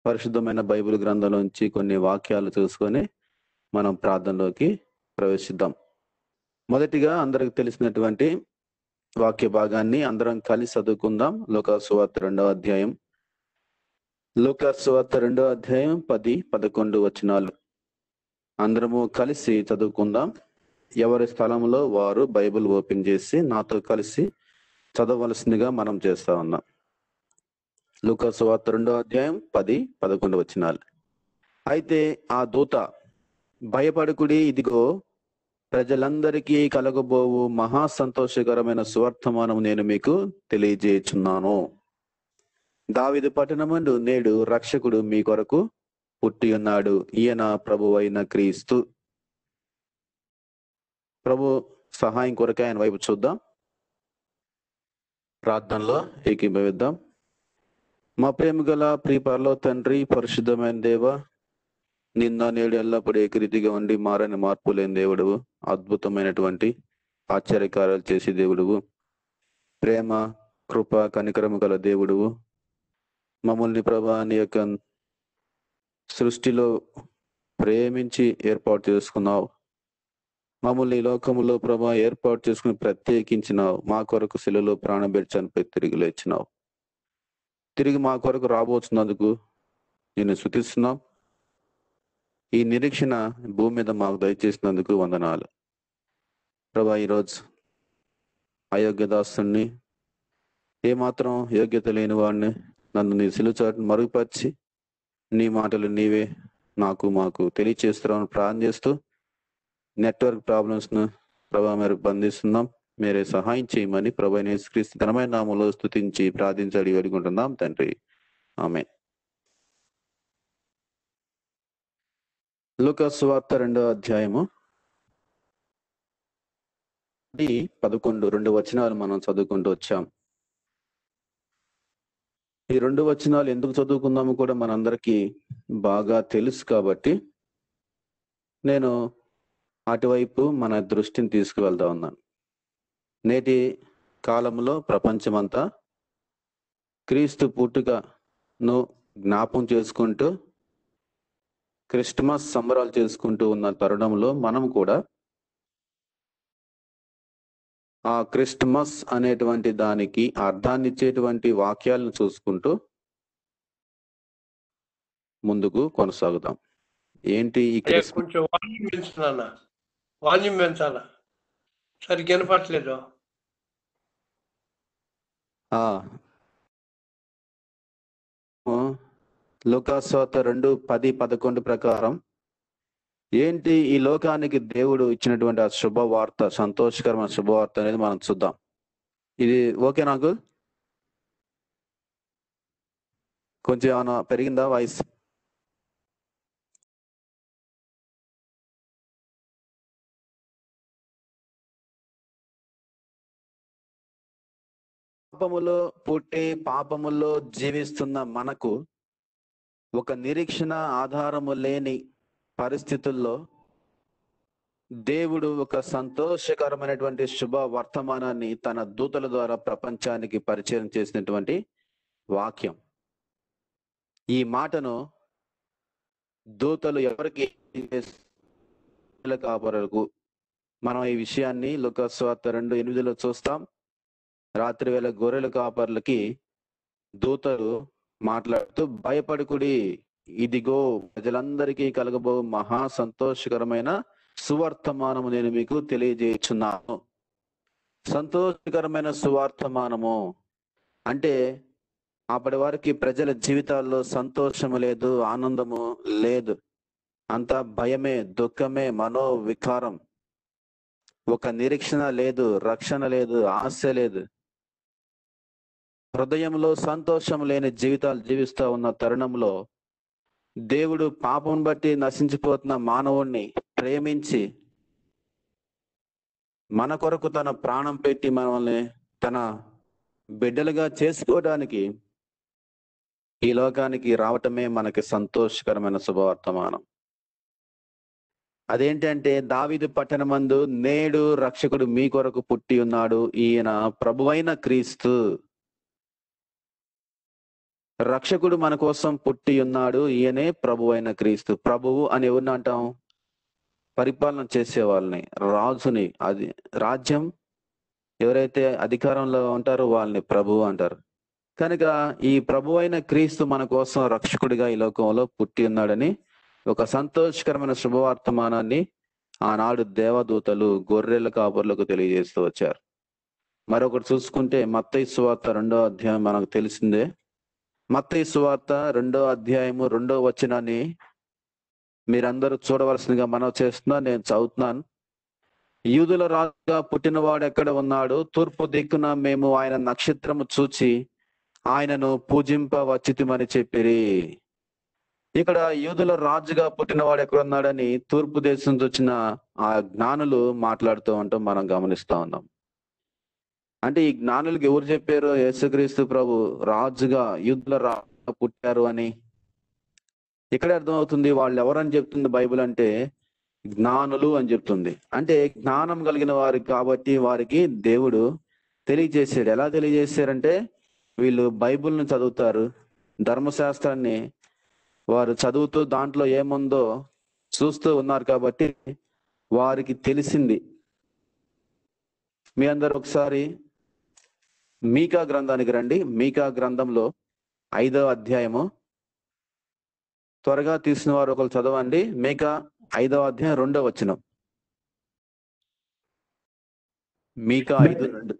పరిశుద్ధమైన బైబిల్ గ్రంథంలోంచి కొన్ని వాక్యాలు చూసుకొని మనం ప్రార్థనలోకి ప్రవేశిద్దాం. మొదటిగా అందరికి తెలిసినటువంటి వాక్య భాగాన్ని అందరం కలిసి చదువుకుందాం. లూకాసు సువార్త 2వ అధ్యాయం. లూకాసు సువార్త 2వ అధ్యాయం 10, 11 వచనాలు అందరము కలిసి చదువుకుందాం. ఎవరి స్థలంలో వారు బైబిల్ ఓపెన్ చేసి నాతో కలిసి చదవవలసిందిగా మనం చేస్తా ఉన్నాం. లూకాసు సువార్త 2వ అధ్యాయం 10, 11 వచనాలు. అయితే ఆ దూత, భయపడకుడి, ఇదిగో ప్రజలందరికీ కలగబోవు మహా సంతోషకరమైన సువర్తమానం నేను మీకు తెలియజేయుచున్నాను. దావీదు పట్టణమందు నేడు రక్షకుడు మీ కొరకు పుట్టి ఉన్నాడు. ఈయన ప్రభువైన క్రీస్తు. ప్రభు సహాయం కొరకు ఆయన వైపు చూద్దాం. ప్రార్థనలో ఏకీభవిద్దాం. మా ప్రేమ గల ప్రియ పరలోక తండ్రి, పరిశుద్ధమైన దేవ, నిన్న నేడు ఎల్లప్పుడూ ఏకరీతిగా ఉండి మారని మార్పు లేని దేవుడువు, అద్భుతమైనటువంటి ఆశ్చర్యకార్యాలు చేసే దేవుడువు, ప్రేమ కృప కనికరము గల దేవుడువు. మమ్మల్ని ప్రభా నీ యొక్క సృష్టిలో ప్రేమించి ఏర్పాటు చేసుకున్నావు. మమ్మల్ని ఈ లోకములో ప్రభా ఏర్పాటు చేసుకుని ప్రత్యేకించినావు. మా కొరకు శిలువలో ప్రాణం పెట్టి చనిపోయి తిరిగి లేచినావు. తిరిగి మా కొరకు రాబోతున్నందుకు నేను స్తుతిస్తున్నాం. ఈ నిరీక్షణ భూమి మీద మాకు దయచేసినందుకు వందనాలు ప్రభా. ఈరోజు అయోగ్య దాసుని, ఏమాత్రం యోగ్యత లేని వాడిని నన్ను నీ సిలువ చాటును మరుగుపరిచి నీ మాటలు నీవే మాకు తెలియచేస్తున్నాను ప్రార్థన చేస్తూ, నెట్వర్క్ ప్రాబ్లమ్స్ను ప్రభా మీరు బంధిస్తున్నాం. మీరే సహాయం చేయమని ప్రభు యేసుక్రీస్తు ఘనమైన నామములో స్తుతించి ప్రార్థించి వేడుకుంటున్నాం తండ్రి, ఆమేన్. లూకాసు సువార్త 2వ అధ్యాయము 11, 2 వచనాలు మనం చదువుకుంటూ వచ్చాం. ఈ 2 వచనాలు ఎందుకు చదువుకుందాము కూడా మనందరికీ బాగా తెలుసు కాబట్టి నేను అటువైపు మన దృష్టిని తీసుకువెళ్తా ఉన్నాను. నేటి కాలంలో ప్రపంచమంతా క్రీస్తు పుట్టుకను జ్ఞాపం చేసుకుంటూ క్రిస్మస్ సంబరాలు చేసుకుంటూ ఉన్న తరుణంలో మనం కూడా ఆ క్రిస్మస్ అనేటువంటి దానికి అర్థాన్ని ఇచ్చేటువంటి వాక్యాలను చూసుకుంటూ ముందుకు కొనసాగుదాం. ఏంటి ఈ కొంచెం వాల్యూమ్ పెంచాలా, సరిగ్గా వినపట్లేదు. లూకాసు సువార్త 2:10, 11 ప్రకారం ఏంటి ఈ లోకానికి దేవుడు ఇచ్చినటువంటి ఆ శుభవార్త, సంతోషకరమైన శుభవార్త అనేది మనం చూద్దాం. ఇది ఓకే నాకు? కొంచెం ఏమైనా పెరిగిందా వాయిస్? పాపములో పుట్టి పాపములో జీవిస్తున్న మనకు ఒక నిరీక్షణ ఆధారము లేని పరిస్థితుల్లో దేవుడు ఒక సంతోషకరమైనటువంటి శుభ వర్తమానాన్ని తన దూతల ద్వారా ప్రపంచానికి పరిచయం చేసినటువంటి వాక్యం. ఈ మాటను దూతలు ఎవరికి కాపరులకు, మనం ఈ విషయాన్ని లూకాసు సువార్త 2:8 చూస్తాం. రాత్రి వేళ గొర్రెల కాపర్లకి దూతలు మాట్లాడుతూ, భయపడకుడి, ఇదిగో ప్రజలందరికీ కలగబో మహా సంతోషకరమైన సువర్తమానము నేను మీకు తెలియజేయుచున్నాను. సంతోషకరమైన సువార్తమానము అంటే అప్పటి వారికి ప్రజల జీవితాల్లో సంతోషము లేదు, ఆనందము లేదు, అంతా భయమే, దుఃఖమే, మనోవికారం, ఒక నిరీక్షణ లేదు, రక్షణ లేదు, ఆశ లేదు, హృదయంలో సంతోషం లేని జీవితాలు జీవిస్తూ ఉన్న తరుణంలో దేవుడు పాపం బట్టి నశించిపోతున్న మానవుణ్ణి ప్రేమించి మన కొరకు తన ప్రాణం పెట్టి మనల్ని తన బిడ్డలుగా చేసుకోవడానికి ఈ లోకానికి రావటమే మనకి సంతోషకరమైన శుభవర్తమానం. అదేంటంటే దావీదు పట్టణమందు నేడు రక్షకుడు మీ కొరకు పుట్టి ఉన్నాడు, ఈయన ప్రభువైన క్రీస్తు. రక్షకుడు మన కోసం పుట్టి ఉన్నాడు, ఈయనే ప్రభు అయిన క్రీస్తు. ప్రభువు అని ఎవరిని అంటాం? పరిపాలన చేసే వాళ్ళని, రాజుని. అది రాజ్యం ఎవరైతే అధికారంలో ఉంటారో వాళ్ళని ప్రభువు అంటారు. కనుక ఈ ప్రభు అయిన క్రీస్తు మన కోసం రక్షకుడిగా ఈ లోకంలో పుట్టి ఉన్నాడని ఒక సంతోషకరమైన శుభవర్తమానాన్ని ఆనాడు దేవదూతలు గొర్రెల కాపరులకు తెలియజేస్తూ వచ్చారు. మరొకటి చూసుకుంటే మత్తయి సువార్త 2వ అధ్యాయం మనకు తెలిసిందే. మత్తయి సువార్త 2వ అధ్యాయము 2వ వచనాన్ని మీరందరూ చూడవలసిందిగా మనవి చేస్తున్నా, నేను చదువుతున్నాను. యూదుల రాజుగా పుట్టినవాడు ఎక్కడ ఉన్నాడు? తూర్పు దిక్కున మేము ఆయన నక్షత్రము చూచి ఆయనను పూజింప వచ్చితిమని చెప్పిరి. ఇక్కడ యూదుల రాజుగా పుట్టినవాడు ఎక్కడ ఉన్నాడని తూర్పు దేశం నుంచి వచ్చిన ఆ జ్ఞానులు మాట్లాడుతూ ఉంటాం మనం గమనిస్తా ఉన్నాం. అంటే ఈ జ్ఞానులకు ఎవరు చెప్పారు యేసుక్రీస్తు ప్రభు రాజుగా యూదుల రాజుగా పుట్టారు అని? ఇక్కడే అర్థమవుతుంది వాళ్ళు ఎవరని చెప్తుంది బైబిల్ అంటే జ్ఞానులు అని చెప్తుంది. అంటే జ్ఞానం కలిగిన వారు కాబట్టి వారికి దేవుడు తెలియజేశాడు. ఎలా తెలియజేశారంటే వీళ్ళు బైబిల్ని చదువుతారు, ధర్మశాస్త్రాన్ని వారు చదువుతూ దాంట్లో ఏముందో చూస్తూ ఉన్నారు కాబట్టి వారికి తెలిసింది. మీ అందరు ఒకసారి మీకా గ్రంథానికి రండి. మీకా గ్రంథంలో 5వ అధ్యాయము త్వరగా తీసిన వారు ఒకరు చదవండి. మీకా 5వ అధ్యాయం 2వ వచనం. మీకా 5:2.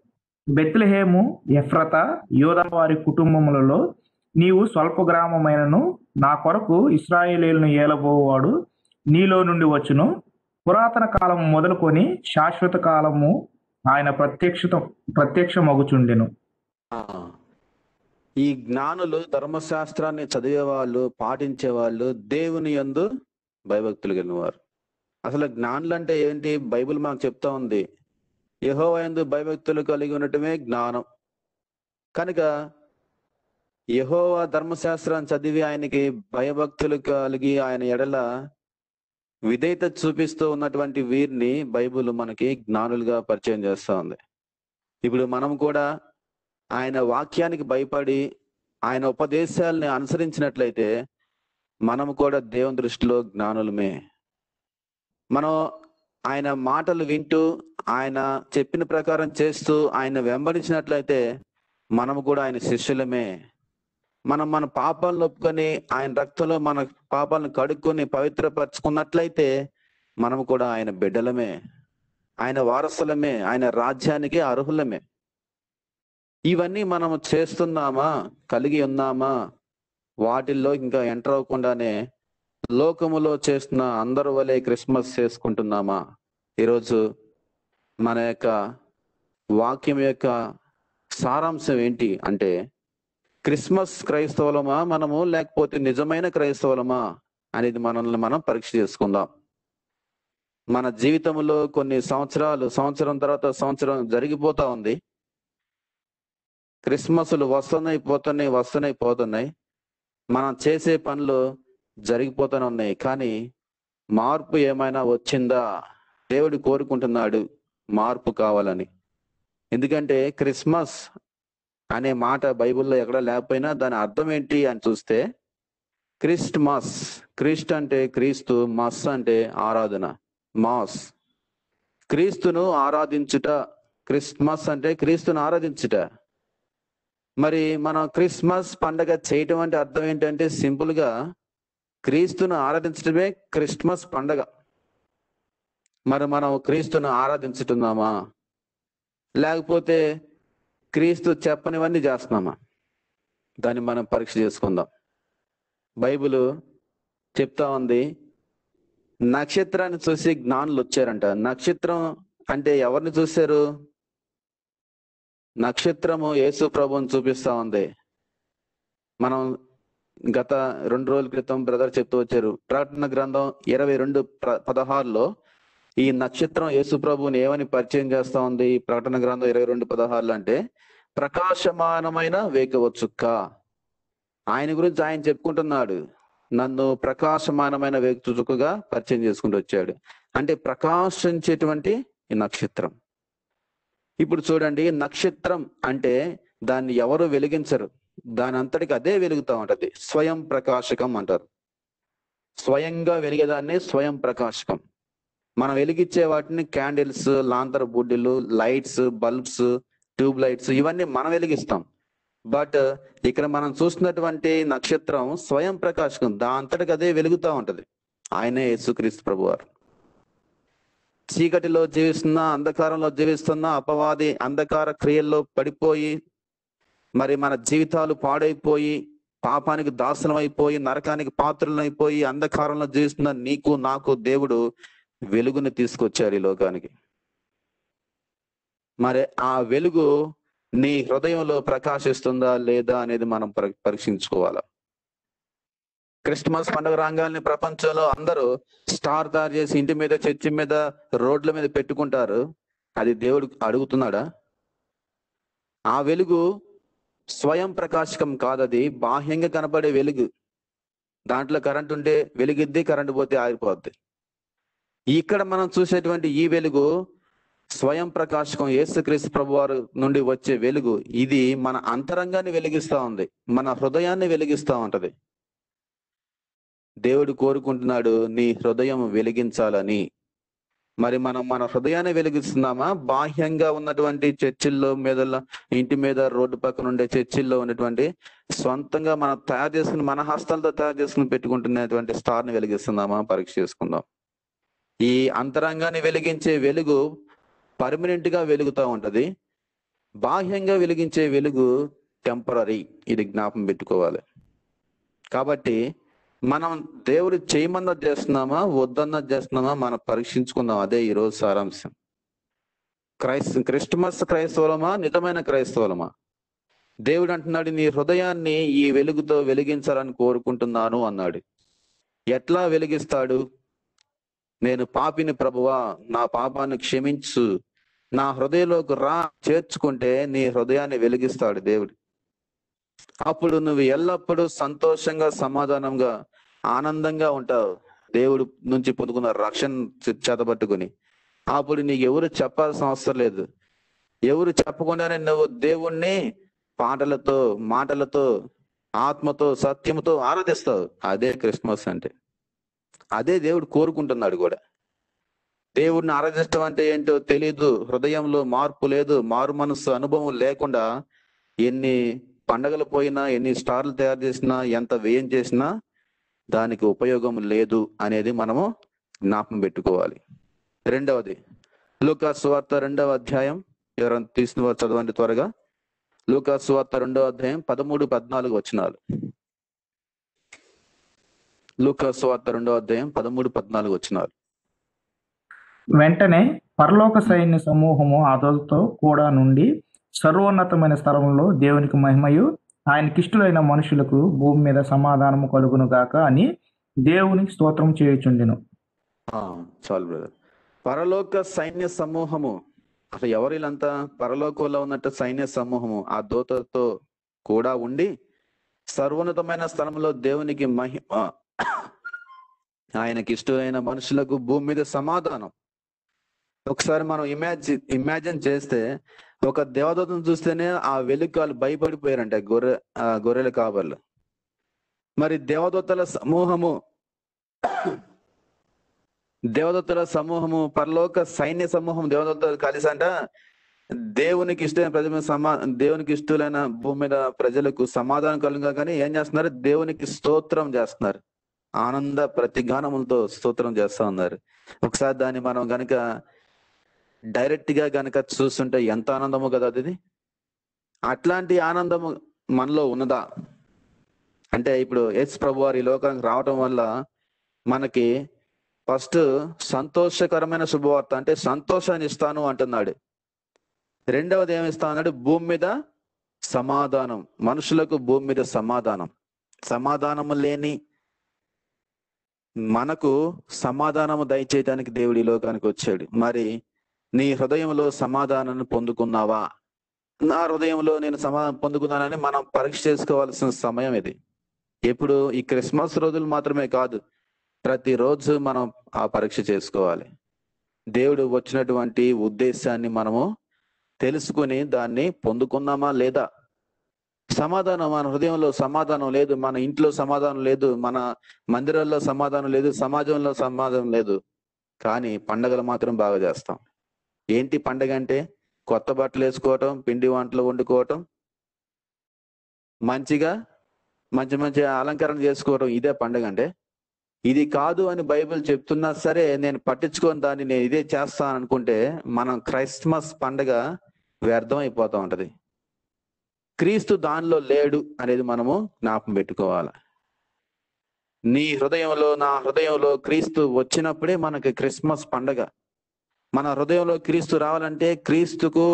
బెత్లెహేము ఎఫ్రతా యూదా వారి కుటుంబములలో నీవు స్వల్ప గ్రామమైనను నా కొరకు ఇశ్రాయేలీయులను ఏలబోవాడు నీలో నుండి వచ్చును. పురాతన కాలము మొదలుకొని శాశ్వత కాలము ఆయన ప్రత్యక్షమగుచుండెను. ఈ జ్ఞానులు ధర్మశాస్త్రాన్ని చదివేవాళ్ళు, పాటించేవాళ్ళు, దేవుని యందు భయభక్తులు కలిగినవారు. అసలు జ్ఞానులు అంటే ఏంటి? బైబిల్ మనకు చెప్తా ఉంది యెహోవా యందు భయభక్తులు కలిగి ఉండటమే జ్ఞానం. కనుక యెహోవా ధర్మశాస్త్రాన్ని చదివి ఆయనకి భయభక్తులు కలిగి ఆయన ఎడల విధేయత చూపిస్తూ ఉన్నటువంటి వీరిని బైబిల్ మనకి జ్ఞానులుగా పరిచయం చేస్తా ఉంది. ఇప్పుడు మనం కూడా ఆయన వాక్యానికి భయపడి ఆయన ఉపదేశాలని అనుసరించినట్లయితే మనం కూడా దేవుని దృష్టిలో జ్ఞానులమే. మనం ఆయన మాటలు వింటూ ఆయన చెప్పిన ప్రకారం చేస్తూ ఆయన వెంబడించినట్లయితే మనము కూడా ఆయన శిష్యులమే. మనం మన పాపాలను ఒప్పుకొని ఆయన రక్తంలో మన పాపాలను కడుక్కొని పవిత్రపరచుకున్నట్లయితే మనము కూడా ఆయన బిడ్డలమే, ఆయన వారసులమే, ఆయన రాజ్యానికి అర్హులమే. ఇవన్నీ మనము చేస్తున్నామా, కలిగి ఉన్నామా? వాటిల్లో ఇంకా ఎంటర్ అవ్వకుండానే లోకములో చేస్తున్న అందరి వలె క్రిస్మస్ చేసుకుంటున్నామా? ఈరోజు మన యొక్క వాక్యం యొక్క సారాంశం ఏంటి అంటే క్రిస్మస్ క్రైస్తవులమా మనము, లేకపోతే నిజమైన క్రైస్తవులమా అనేది మనల్ని మనం పరీక్ష చేసుకుందాం. మన జీవితంలో కొన్ని సంవత్సరం తర్వాత సంవత్సరం జరిగిపోతా ఉంది. క్రిస్మస్లు వస్తున్నాయి పోతున్నాయి. మనం చేసే పనులు జరిగిపోతూనే ఉన్నాయి. కానీ మార్పు ఏమైనా వచ్చిందా? దేవుడు కోరుకుంటున్నాడు మార్పు కావాలని. ఎందుకంటే క్రిస్మస్ అనే మాట బైబిల్లో ఎక్కడ లేకపోయినా దాని అర్థం ఏంటి అని చూస్తే క్రిస్ట్మస్, క్రిస్ట్ అంటే క్రీస్తు, మస్ అంటే ఆరాధన, మాస్, క్రీస్తును ఆరాధించుట. క్రిస్మస్ అంటే క్రీస్తును ఆరాధించుట. మరి మనం క్రిస్మస్ పండగ చేయటం అంటే అర్థం ఏంటంటే సింపుల్ గా క్రీస్తును ఆరాధించడమే క్రిస్మస్ పండగ. మరి మనం క్రీస్తును ఆరాధించుతున్నామా, లేకపోతే క్రీస్తు చెప్పనివన్నీ చేస్తున్నామా? దాన్ని మనం పరీక్ష చేసుకుందాం. బైబిల్ చెప్తా ఉంది నక్షత్రాన్ని చూసి జ్ఞానులు వచ్చారంట. నక్షత్రం అంటే ఎవరిని చూశారు? నక్షత్రము యేసు ప్రభువుని చూపిస్తా ఉంది. మనం గత 2 రోజుల క్రితం బ్రదర్ చెప్తూ వచ్చారు, ప్రకటన గ్రంథం 22:16లో ఈ నక్షత్రం యేసు ప్రభువుని ఏమని పరిచయం చేస్తా ఉంది? ఈ ప్రకటన గ్రంథం 22:16 అంటే ప్రకాశమానమైన వేకువ చుక్క. ఆయన గురించి ఆయన చెప్పుకుంటున్నాడు, నన్ను ప్రకాశమానమైన వేకువ చుక్కగా పరిచయం చేసుకుంటూ వచ్చాడు. అంటే ప్రకాశించేటువంటి ఈ నక్షత్రం. ఇప్పుడు చూడండి, నక్షత్రం అంటే దాన్ని ఎవరు వెలిగించరు. దాని అంతటికి అదే వెలుగుతూ ఉంటది. స్వయం ప్రకాశకం అంటారు. స్వయంగా వెలిగేదాన్ని స్వయం ప్రకాశకం. మనం వెలిగించే వాటిని క్యాండిల్స్, లాంతర్ బుడ్డిలు, లైట్స్, బల్బ్స్, ట్యూబ్ లైట్స్ ఇవన్నీ మనం వెలిగిస్తాం. బట్ ఇక్కడ మనం చూస్తున్నటువంటి నక్షత్రం స్వయం ప్రకాశకం, దాని అంతటికి అదే వెలుగుతూ ఉంటది. ఆయనే యేసుక్రీస్తు ప్రభువారు. చీకటిలో జీవిస్తున్నా, అంధకారంలో జీవిస్తున్నా, అపవాది అంధకార క్రియల్లో పడిపోయి మరి మన జీవితాలు పాడైపోయి పాపానికి దాసులం అయిపోయి నరకానికి పాత్రలైపోయి అంధకారంలో జీవిస్తున్న నీకు నాకు దేవుడు వెలుగుని తీసుకొచ్చాడు ఈ లోకానికి. మరి ఆ వెలుగు నీ హృదయంలో ప్రకాశిస్తుందా లేదా అనేది మనం పరీక్షించుకోవాలి. క్రిస్మస్ పండుగ రంగాల్ని ప్రపంచంలో అందరూ స్టార్ తయారు చేసి ఇంటి మీద, చర్చి మీద, రోడ్ల మీద పెట్టుకుంటారు. అది దేవుడు అడుగుతున్నాడా? ఆ వెలుగు స్వయం ప్రకాశకం కాదది, బాహ్యంగా కనపడే వెలుగు. దాంట్లో కరెంట్ ఉంటే వెలిగిద్ది, కరెంట్ పోతే ఆగిపోద్ది. ఇక్కడ మనం చూసేటువంటి ఈ వెలుగు స్వయం ప్రకాశకం, యేసుక్రీస్తు ప్రభువారు నుండి వచ్చే వెలుగు. ఇది మన అంతరంగాన్ని వెలిగిస్తా ఉంది, మన హృదయాన్ని వెలిగిస్తా ఉంటది. దేవుడు కోరుకుంటున్నాడు నీ హృదయం వెలిగించాలని. మరి మనం మన హృదయాన్ని వెలిగిస్తున్నామా? బాహ్యంగా ఉన్నటువంటి చర్చిల్లో మీద, ఇంటి మీద, రోడ్డు పక్కన ఉండే చర్చిల్లో ఉన్నటువంటి సొంతంగా మనం తయారు చేసుకుని, మన హస్తాలతో తయారు చేసుకుని పెట్టుకుంటున్నటువంటి స్టార్ని వెలిగిస్తున్నామా? పరీక్ష చేసుకుందాం. ఈ అంతరంగాన్ని వెలిగించే వెలుగు పర్మనెంట్ గా వెలుగుతూ ఉంటది. బాహ్యంగా వెలిగించే వెలుగు టెంపరరీ. ఇది జ్ఞాపం పెట్టుకోవాలి. కాబట్టి మనం దేవుడు చేయమన్నది చేస్తున్నామా, వద్దన్నది చేస్తున్నామా మనం పరీక్షించుకుందాం. అదే ఈరోజు సారాంశం. క్రిస్మస్ క్రైస్తవులమా, నిజమైన క్రైస్తవులమా? దేవుడు అంటున్నాడు నీ హృదయాన్ని ఈ వెలుగుతో వెలిగించాలని కోరుకుంటున్నాను అన్నాడు. ఎట్లా వెలిగిస్తాడు? నేను పాపిని ప్రభువా, నా పాపాన్ని క్షమించు, నా హృదయంలోకి రా, చేర్చుకుంటే నీ హృదయాన్ని వెలిగిస్తాడు దేవుడు. అప్పుడు నువ్వు ఎల్లప్పుడూ సంతోషంగా, సమాధానంగా, ఆనందంగా ఉంటావు. దేవుడు నుంచి పొందుకున్న రక్షణ చేతబట్టుకుని అప్పుడు నీకు ఎవరు చెప్పాల్సిన అవసరం లేదు. ఎవరు చెప్పకుండానే నువ్వు దేవుణ్ణి పాటలతో, మాటలతో, ఆత్మతో, సత్యముతో ఆరాధిస్తావు. అదే క్రిస్మస్ అంటే. అదే దేవుడు కోరుకుంటున్నాడు కూడా. దేవుడిని ఆరాధించడం అంటే ఏంటో తెలీదు, హృదయంలో మార్పు లేదు, మారు మనస్సు అనుభవం లేకుండా ఎన్ని పండగలు పోయినా, ఎన్ని స్టార్లు తయారు చేసినా, ఎంత వ్యయం చేసినా దానికి ఉపయోగం లేదు అనేది మనము జ్ఞాపకం పెట్టుకోవాలి. రెండవది, లూకాసు సువార్త 2వ అధ్యాయం. ఎవరైనా తీసిన వారు చదవండి త్వరగా. లూకాసు సువార్త 2వ అధ్యాయం 13-14 వచనాలు. లూకాసు సువార్త 2వ అధ్యాయం 13-14 వచనాలు. వెంటనే పరలోక సైన్య సమూహము ఆ దూతతో కూడా నుండి సర్వోన్నతమైన స్థలంలో దేవునికి మహిమయు, ఆయనకిష్టులైన మనుషులకు భూమి మీద సమాధానము కలుగును గాక అని దేవునికి స్తోత్రం చేయుచుండెను. చాలు బ్రదర్. పరలోక సైన్య సమూహము, అసలు ఎవరు వీళ్ళంతా? పరలోకంలో ఉన్నట్టు సైన్య సమూహము ఆ దూతతో కూడా ఉండి సర్వోన్నతమైన స్థలంలో దేవునికి మహిమ, ఆయనకి ఇష్టమైన మనుషులకు భూమి మీద సమాధానం. ఒకసారి మనం ఇమాజిన్ చేస్తే, ఒక దేవదూతను చూస్తేనే ఆ వెలుగులు భయపడిపోయారంట గొర్రెల కాపర్లు. మరి దేవదూతల సమూహము, పరలోక సైన్య సమూహం దేవదూతలు కలిసి అంట దేవునికి ఇష్టమైన దేవునికి ఇష్టమైన భూమి మీద ప్రజలకు సమాధానం కలుగా కానీ ఏం చేస్తున్నారు? దేవునికి స్తోత్రం చేస్తున్నారు. ఆనంద ప్రతిగానములతో స్తోత్రం చేస్తా ఉన్నారు. ఒకసారి దాన్ని మనం గనక డైరెక్ట్ గా గనక చూస్తుంటే ఎంత ఆనందము కదా అది. అట్లాంటి ఆనందము మనలో ఉన్నదా? అంటే ఇప్పుడు యేసు ప్రభువారు ఈ లోకానికి రావటం వల్ల మనకి ఫస్ట్ సంతోషకరమైన శుభవార్త, అంటే సంతోషాన్ని ఇస్తాను అంటున్నాడు. రెండవది ఏమి ఇస్తా అన్నాడు? భూమి మీద సమాధానం. మనుషులకు భూమి మీద సమాధానం. సమాధానము లేని మనకు సమాధానము దయచేయడానికి దేవుడు ఈ లోకానికి వచ్చాడు. మరి నీ హృదయంలో సమాధానాన్ని పొందుకున్నావా? నా హృదయంలో నేను సమాధానం పొందుకున్నానని మనం పరీక్ష చేసుకోవాల్సిన సమయం ఇది. ఎప్పుడు? ఈ క్రిస్మస్ రోజులు మాత్రమే కాదు, ప్రతిరోజు మనం ఆ పరీక్ష చేసుకోవాలి. దేవుడు వచ్చినటువంటి ఉద్దేశాన్ని మనము తెలుసుకుని దాన్ని పొందుకున్నామా లేదా? సమాధానం, మన హృదయంలో సమాధానం లేదు, మన ఇంట్లో సమాధానం లేదు, మన మందిరాల్లో సమాధానం లేదు, సమాజంలో సమాధానం లేదు. కానీ పండగలు మాత్రం బాగా చేస్తాం. ఏంటి పండగ అంటే? కొత్త బట్టలు వేసుకోవటం, పిండి వంటలు వండుకోవటం, మంచిగా మంచి మంచి అలంకరణ చేసుకోవటం, ఇదే పండగ అంటే? ఇది కాదు అని బైబిల్ చెప్తున్నా సరే నేను పట్టించుకొని దాన్ని నేను ఇదే చేస్తాను అనుకుంటే మనం క్రైస్మస్ పండగ వ్యర్థం అయిపోతూ ఉంటది. క్రీస్తు దానిలో లేడు అనేది మనము జ్ఞాపకం పెట్టుకోవాలి. నీ హృదయంలో, నా హృదయంలో క్రీస్తు వచ్చినప్పుడే మనకి క్రిస్మస్ పండగ. మన హృదయంలో క్రీస్తు రావాలంటే క్రీస్తుకు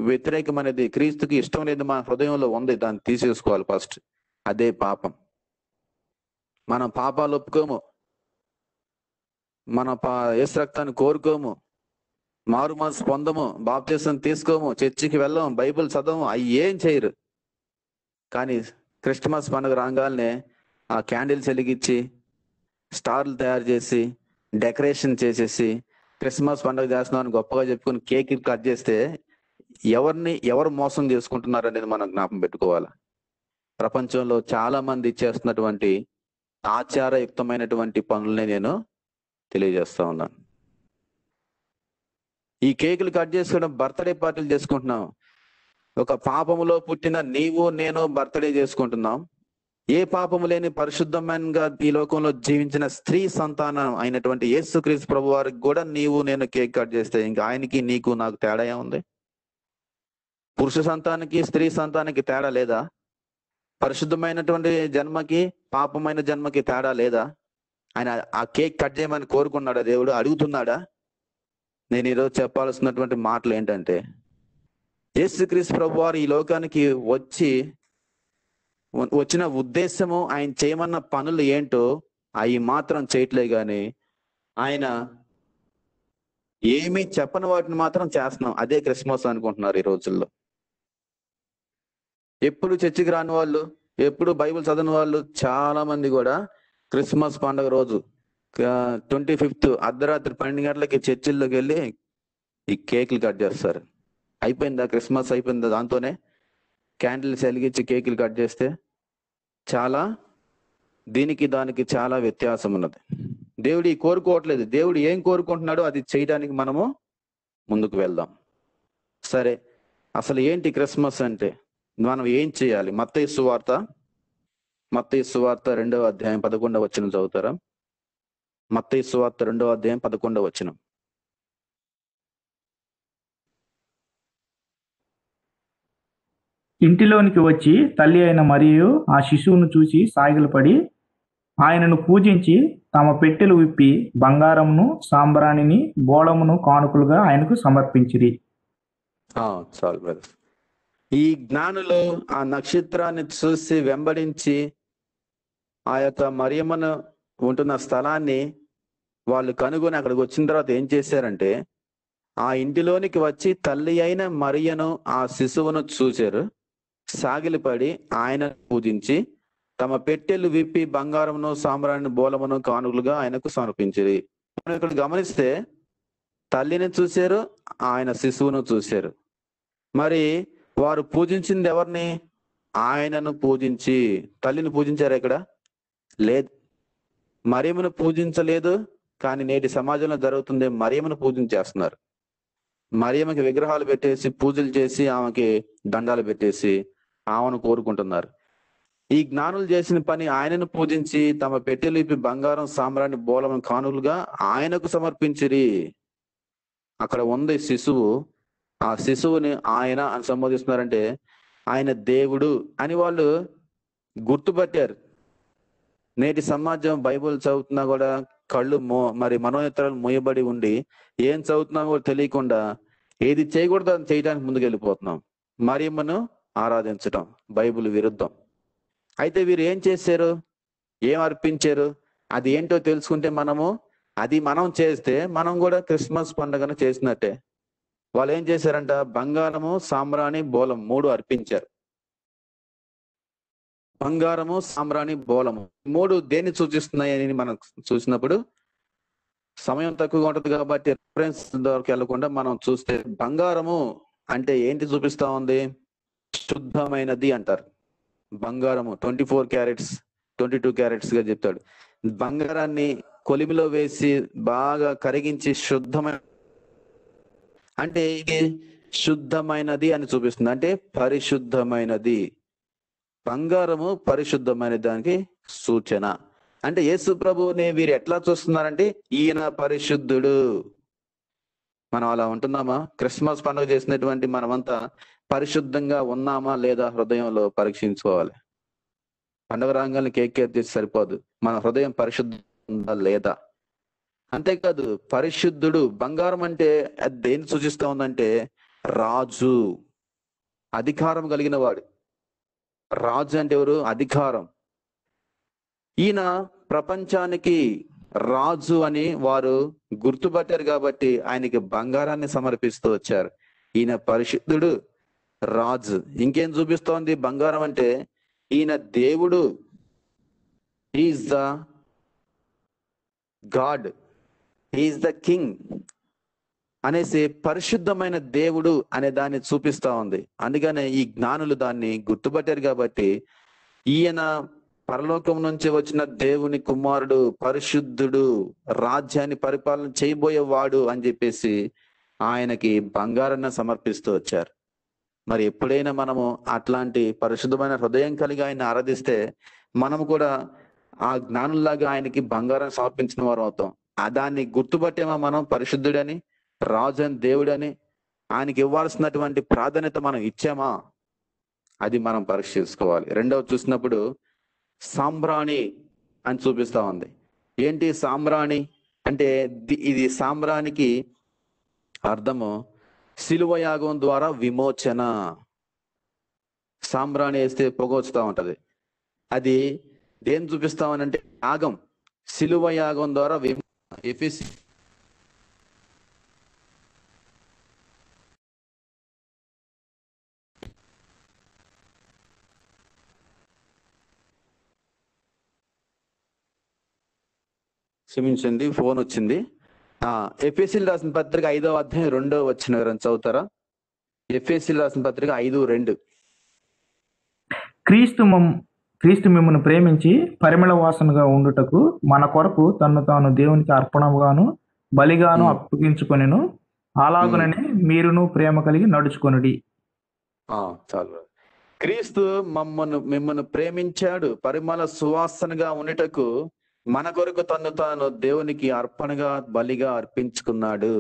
వ్యతిరేకమనేది, క్రీస్తుకి ఇష్టం లేదు మన హృదయంలో ఉంది, దాన్ని తీసేసుకోవాలి ఫస్ట్. అదే పాపం. మనం పాపాలు ఒప్పుకోము, మన యేసు రక్తాన్ని కోరుకోము, మారు మనసు పొందము, బాప్తిసం తీసుకోము, చర్చికి వెళ్ళము, బైబిల్ చదవము, అవి ఏం చేయరు. కానీ క్రిస్మస్ పండుగ రాగానే ఆ క్యాండిల్స్ వెలిగించి, స్టార్లు తయారు చేసి, డెకరేషన్ చేసేసి క్రిస్మస్ పండుగ చేస్తున్నామని గొప్పగా చెప్పుకొని కేక్ కట్ చేస్తే ఎవరు మోసం చేసుకుంటున్నారు అనేది మనం జ్ఞాపకం పెట్టుకోవాలి. ప్రపంచంలో చాలా మంది చేస్తున్నటువంటి ఆచారయుక్తమైనటువంటి పనులనే నేను తెలియజేస్తా ఉన్నాను. ఈ కేకులు కట్ చేసుకోవడం, బర్త్డే పార్టీలు చేసుకుంటున్నాం. ఒక పాపములో పుట్టిన నీవు నేను బర్త్డే చేసుకుంటున్నాం. ఏ పాపము లేని పరిశుద్ధంగా ఈ లోకంలో జీవించిన స్త్రీ సంతానం అయినటువంటి యేసుక్రీస్తు ప్రభు వారికి కూడా నీవు నేను కేక్ కట్ చేస్తే ఇంకా ఆయనకి నీకు నాకు తేడా ఏముంది? పురుష సంతానానికి స్త్రీ సంతానానికి తేడా లేదా? పరిశుద్ధమైనటువంటి జన్మకి పాపమైన జన్మకి తేడా లేదా? ఆయన ఆ కేక్ కట్ చేయమని కోరుకున్నాడా? దేవుడు అడుగుతున్నాడా? నేను ఈరోజు చెప్పాల్సినటువంటి మాటలు ఏంటంటే, యేసుక్రీస్తు ప్రభు వారు ఈ లోకానికి వచ్చిన ఉద్దేశము, ఆయన చేయమన్న పనులు ఏంటో అవి మాత్రం చేయట్లే గాని ఆయన ఏమీ చెప్పని వాటిని మాత్రం చేస్తున్నాం. అదే క్రిస్మస్ అనుకుంటున్నారు ఈ రోజుల్లో. ఎప్పుడు చర్చికి రాని వాళ్ళు, ఎప్పుడు బైబిల్ చదవని వాళ్ళు చాలా మంది కూడా క్రిస్మస్ పండుగ రోజు 25th అర్ధరాత్రి 12 గంటలకి చర్చిల్లోకి వెళ్ళి ఈ కేకులు కట్ చేస్తారు. అయిపోయిందా క్రిస్మస్? అయిపోయిందా? దాంతోనే క్యాండిల్స్ వెలిగించి కేకులు కట్ చేస్తే చాలా దీనికి దానికి చాలా వ్యత్యాసం ఉన్నది. దేవుడు కోరుకోవట్లేదు. దేవుడు ఏం కోరుకుంటున్నాడో అది చేయడానికి మనము ముందుకు వెళ్దాం. సరే, అసలు ఏంటి క్రిస్మస్ అంటే? మనం ఏం చేయాలి? మత్తయి సువార్త 2వ అధ్యాయం 11వ వచనం చదువుతారా? మత్తయి సువార్త 2వ అధ్యాయం 11వ వచనం. ఇంటిలోనికి వచ్చి తల్లి అయిన మరియు ఆ శిశువును చూసి సాగిలపడి ఆయనను పూజించి తమ పెట్టెలు విప్పి బంగారమును సాంబ్రాణిని బోళమును కానుకలుగా ఆయనకు సమర్పించిరి. చాలు బ్రదర్. ఈ జ్ఞానులు ఆ నక్షత్రాన్ని చూసి వెంబడించి ఆ యొక్క మరియమ్మను ఉంటున్న స్థలాన్ని వాళ్ళు కనుగొని అక్కడికి వచ్చిన తర్వాత ఏం చేశారంటే, ఆ ఇంటిలోనికి వచ్చి తల్లి అయిన మరియను ఆ శిశువును చూశారు, సాగిలిపడి ఆయన పూజించి తమ పెట్టెలు విప్పి బంగారమును సాంబ్రాణి బోలమును కానుకలుగా ఆయనకు సమర్పించిరి. ఇక్కడ గమనిస్తే తల్లిని చూశారు, ఆయన శిశువును చూశారు. మరి వారు పూజించింది ఎవరిని? ఆయనను పూజించి. తల్లిని పూజించారు ఇక్కడ? లేదు. మరియమ్మను పూజించలేదు. కానీ నేటి సమాజంలో జరుగుతుంది, మరియమ్మను పూజించేస్తున్నారు. మరియమ్మకి విగ్రహాలు పెట్టేసి పూజలు చేసి ఆమెకి దండాలు పెట్టేసి ఆమెను కోరుకుంటున్నారు. ఈ జ్ఞానులు చేసిన పని ఆయనను పూజించి తమ పెట్టెలు ఇప్పి బంగారం సాంబ్రాణి బోళమును కానుకలుగా ఆయనకు సమర్పించిరి. అక్కడ ఉంది శిశువు. ఆ శిశువుని ఆయన అని సంబోధిస్తున్నారంటే ఆయన దేవుడు అని వాళ్ళు గుర్తుపట్టారు. నేటి సమాజం బైబుల్ చదువుతున్నా కూడా కళ్ళు మరి మనోనేత్రాలు మూయబడి ఉండి ఏం చదువుతున్నా కూడా తెలియకుండా ఏది చేయకూడదు అని చేయడానికి ముందుకు వెళ్ళిపోతున్నాం. మరియమ్మను ఆరాధించటం బైబిల్ విరుద్ధం. అయితే వీరు ఏం చేశారు? ఏం అర్పించారు? అది ఏంటో తెలుసుకుంటే మనం చేస్తే మనం కూడా క్రిస్మస్ పండుగను చేసినట్టే. వాళ్ళు ఏం చేశారంట? బంగారము సాంబ్రాణి బోలం 3 అర్పించారు. బంగారము సాంబ్రాణి బోలము 3 దేన్ని సూచిస్తున్నాయని మనం చూసినప్పుడు సమయం తక్కువగా ఉంటుంది కాబట్టి రిఫరెన్స్ దగ్గరికి వెళ్లకుండా మనం చూస్తే బంగారము అంటే ఏంటి చూపిస్తా ఉంది? శుద్ధమైనది అంటారు. బంగారము 24 క్యారెట్స్ 22 క్యారెట్స్ గా చెప్తాడు. బంగారాన్ని కొలిమిలో వేసి బాగా కరిగించి శుద్ధమైన, అంటే ఇది శుద్ధమైనది అని చూపిస్తుంది, అంటే పరిశుద్ధమైనది. బంగారము పరిశుద్ధమైన దానికి సూచన. అంటే యేసు ప్రభువుని వీరు ఎట్లా చూస్తున్నారంటే ఈయన పరిశుద్ధుడు. మనం అలా ఉంటున్నామా? క్రిస్మస్ పండుగ చేసినటువంటి మనమంతా పరిశుద్ధంగా ఉన్నామా లేదా హృదయంలో పరీక్షించుకోవాలి. పండుగ రాగానే కేక్ చేసి సరిపోదు, మన హృదయం పరిశుద్ధం ఉందా లేదా. అంతేకాదు పరిశుద్ధుడు, బంగారం అంటే అది దేన్ని సూచిస్తా ఉందంటే రాజు, అధికారం కలిగిన వాడు. రాజు అంటే ఎవరు? అధికారం. ఈయన ప్రపంచానికి రాజు అని వారు గుర్తుపట్టారు కాబట్టి ఆయనకి బంగారాన్ని సమర్పిస్తూ వచ్చారు. ఈయన పరిశుద్ధుడు, రాజు. ఇంకేం చూపిస్తోంది బంగారం అంటే? ఈయన దేవుడు, is the God, is the king అనేసి పరిశుద్ధమైన దేవుడు అనే దాన్ని చూపిస్తా ఉంది. అందుకనే ఈ జ్ఞానులు దాన్ని గుర్తుపట్టారు కాబట్టి ఈయన పరలోకం నుంచి వచ్చిన దేవుని కుమారుడు, పరిశుద్ధుడు, రాజ్యాన్ని పరిపాలన చేయబోయేవాడు అని చెప్పేసి ఆయనకి బంగారాన్ని సమర్పిస్తూ వచ్చారు. మరి ఎప్పుడైనా మనము అట్లాంటి పరిశుద్ధమైన హృదయం కలిగి ఆయన ఆరాధిస్తే మనము కూడా ఆ జ్ఞానుల్లాగా ఆయనకి బంగారం సమర్పించిన వారు అవుతాం. దాన్ని గుర్తుపట్టేమా మనం పరిశుద్ధుడని, రాజు అని, దేవుడని? ఆయనకి ఇవ్వాల్సినటువంటి ప్రాధాన్యత మనం ఇచ్చామా? అది మనం పరీక్షించుకోవాలి. రెండవది చూసినప్పుడు సాంబ్రాణి అని చూపిస్తా ఉంది. ఏంటి సాంబ్రాణి అంటే? ఇది సాంబ్రానికి అర్థము శిలువ యాగం ద్వారా విమోచన. సాంబ్రాణి వేస్తే పొగ వస్తూ ఉంటది, అది దేని చూపిస్తామనంటే యాగం, శిలువ యాగం ద్వారా ఎఫెసీ క్షమించండి, ఫోన్ వచ్చింది. ఎఫెసీలు రాసిన పత్రిక 5వ అధ్యాయం 2వ వచనం ఎవరైనా చదువుతారా? ఎఫెసీలు రాసిన పత్రిక 5:2. క్రీస్తు మిమ్మల్ని ప్రేమించి పరిమళ వాసనగా ఉండుటకు మన కొరకు తన్ను తాను దేవునికి అర్పణముగాను బలిగాను అప్పగించుకొనెను. అలాగుననే మీరును ప్రేమ కలిగి నడుచుకొనుడి. చాలు. క్రీస్తు మిమ్మల్ని ప్రేమించాడు, పరిమళ సువాసనగా ఉండుటకు మన కొరకు తన్ను తాను దేవునికి అర్పణగా బలిగా అర్పించుకున్నాడు.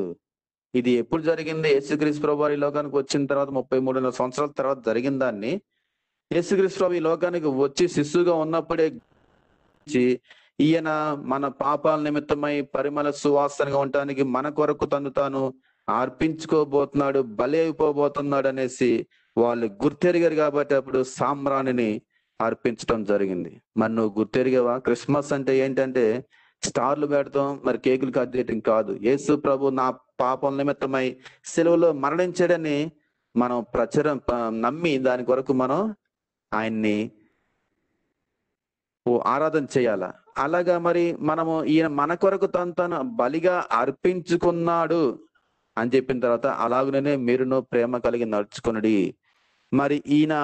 ఇది ఎప్పుడు జరిగింది? యేసుక్రీస్తు ప్రభు ఈ లోకానికి వచ్చిన తర్వాత 33 సంవత్సరాల తర్వాత జరిగిన దాన్ని యేసుక్రీస్తు ప్రభు ఈ లోకానికి వచ్చి శిశువుగా ఉన్నప్పుడే ఈయన మన పాపాల నిమిత్తమై పరిమళ సువాసనగా ఉండటానికి మన కొరకు తను తాను అర్పించుకోబోతున్నాడు, బలి అయిపోబోతున్నాడు అనేసి వాళ్ళు గుర్తెరిగారు. కాబట్టి అప్పుడు సాంబ్రాణిని అర్పించడం జరిగింది. మరి నువ్వు గుర్తెరిగావా? క్రిస్మస్ అంటే ఏంటంటే స్టార్లు పెడతాం, మరి కేకులు కట్ చేయటం కాదు. యేసు ప్రభు నా పాపం నిమిత్తమై సెలవులో మరణించాడని మనం నమ్మి దాని కొరకు మనం ఆయన్ని ఆరాధన చేయాలా. అలాగా మరి మనము ఈయన మన కొరకు తను బలిగా అర్పించుకున్నాడు అని చెప్పిన తర్వాత అలాగనే మీరును ప్రేమ కలిగి నడుచుకునడి. మరి ఈయన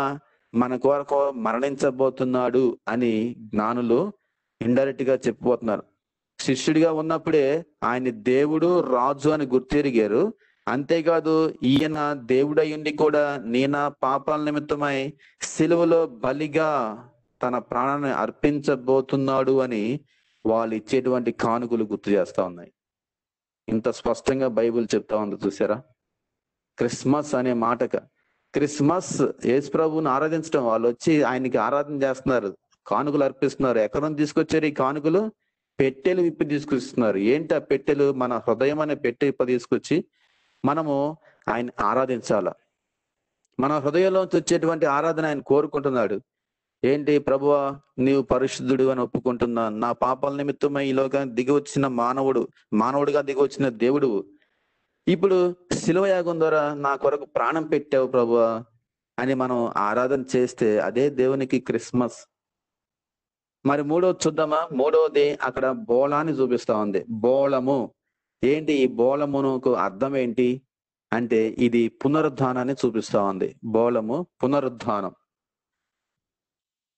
మన కొరకు మరణించబోతున్నాడు అని జ్ఞానులు ఇండైరెక్ట్ గా చెప్పబోతున్నారు. శిష్యుడిగా ఉన్నప్పుడే ఆయన దేవుడు, రాజు అని గుర్తెరిగారు. అంతేకాదు ఈయన దేవుడై ఉండి కూడా నేను పాపాల నిమిత్తమై సిలువలో బలిగా తన ప్రాణాన్ని అర్పించబోతున్నాడు అని వాళ్ళు ఇచ్చేటువంటి కానుకలు గుర్తు చేస్తా ఉన్నాయి. ఇంత స్పష్టంగా బైబిల్ చెప్తా ఉంది చూసారా? క్రిస్మస్ అనే మాటక క్రిస్మస్ యేసు ప్రభువుని ఆరాధించడం, వాళ్ళు వచ్చి ఆయనకి ఆరాధన చేస్తున్నారు, కానుకలు అర్పిస్తున్నారు. ఎక్కడ నుంచి తీసుకొచ్చారు ఈ కానుకలు? పెట్టెలు విప్పి తీసుకొస్తున్నారు. ఏంటి ఆ పెట్టెలు? మన హృదయం అనే పెట్టె విప్ప తీసుకొచ్చి మనము ఆయన ఆరాధించాల. మన హృదయంలోంచి వచ్చేటువంటి ఆరాధన ఆయన కోరుకుంటున్నాడు. ఏంటి? ప్రభువా నీవు పరిశుద్ధుడు అని ఒప్పుకుంటున్నా, నా పాపాల నిమిత్తమై ఈ లోకానికి దిగి వచ్చిన మానవుడిగా దిగి వచ్చిన దేవుడు, ఇప్పుడు శిలువ యాగం ద్వారా నా కొరకు ప్రాణం పెట్టావు ప్రభువా అని మనం ఆరాధన చేస్తే అదే దేవునికి క్రిస్మస్. మరి మూడోది చూద్దామా? మూడవది అక్కడ బోళాన్ని చూపిస్తా ఉంది. బోళము ఏంటి? ఈ బోళమునకు అర్థం ఏంటి అంటే ఇది పునరుద్ధానాన్ని చూపిస్తా ఉంది. బోళము పునరుద్ధానం.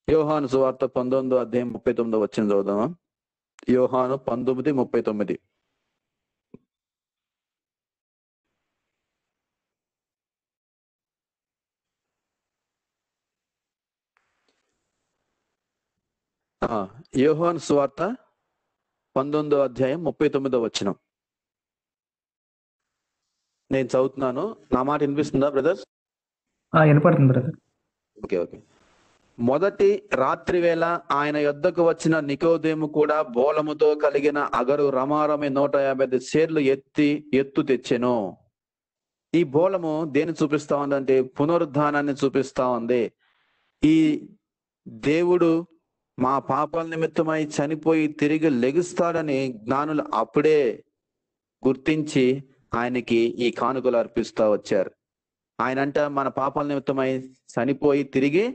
యోహాను సువార్త 19:39 చదువుదామా? యోహాను 19:39. యోహాను సువార్త 19:39. నేను చదువుతున్నాను. నా మాట వినిపిస్తుందా బ్రదర్స్? వినపడుతుంది బ్రదర్. ఓకే. మొదటి రాత్రి వేళ ఆయన యొద్దకు వచ్చిన నికోదేము కూడా బోలముతో కలిగిన అగరు రమారమి 150 సేర్లు ఎత్తు తెచ్చెను. ఈ బోలము దేని చూపిస్తా ఉందంటే పునరుద్ధానాన్ని చూపిస్తా ఉంది. ఈ దేవుడు మా పాపాల నిమిత్తమై చనిపోయి తిరిగి లెగుస్తాడని జ్ఞానులు అప్పుడే గుర్తించి ఆయనకి ఈ కానుకలు అర్పిస్తూ వచ్చారు. ఆయనంట మన పాపాల నిమిత్తమై చనిపోయి తిరిగి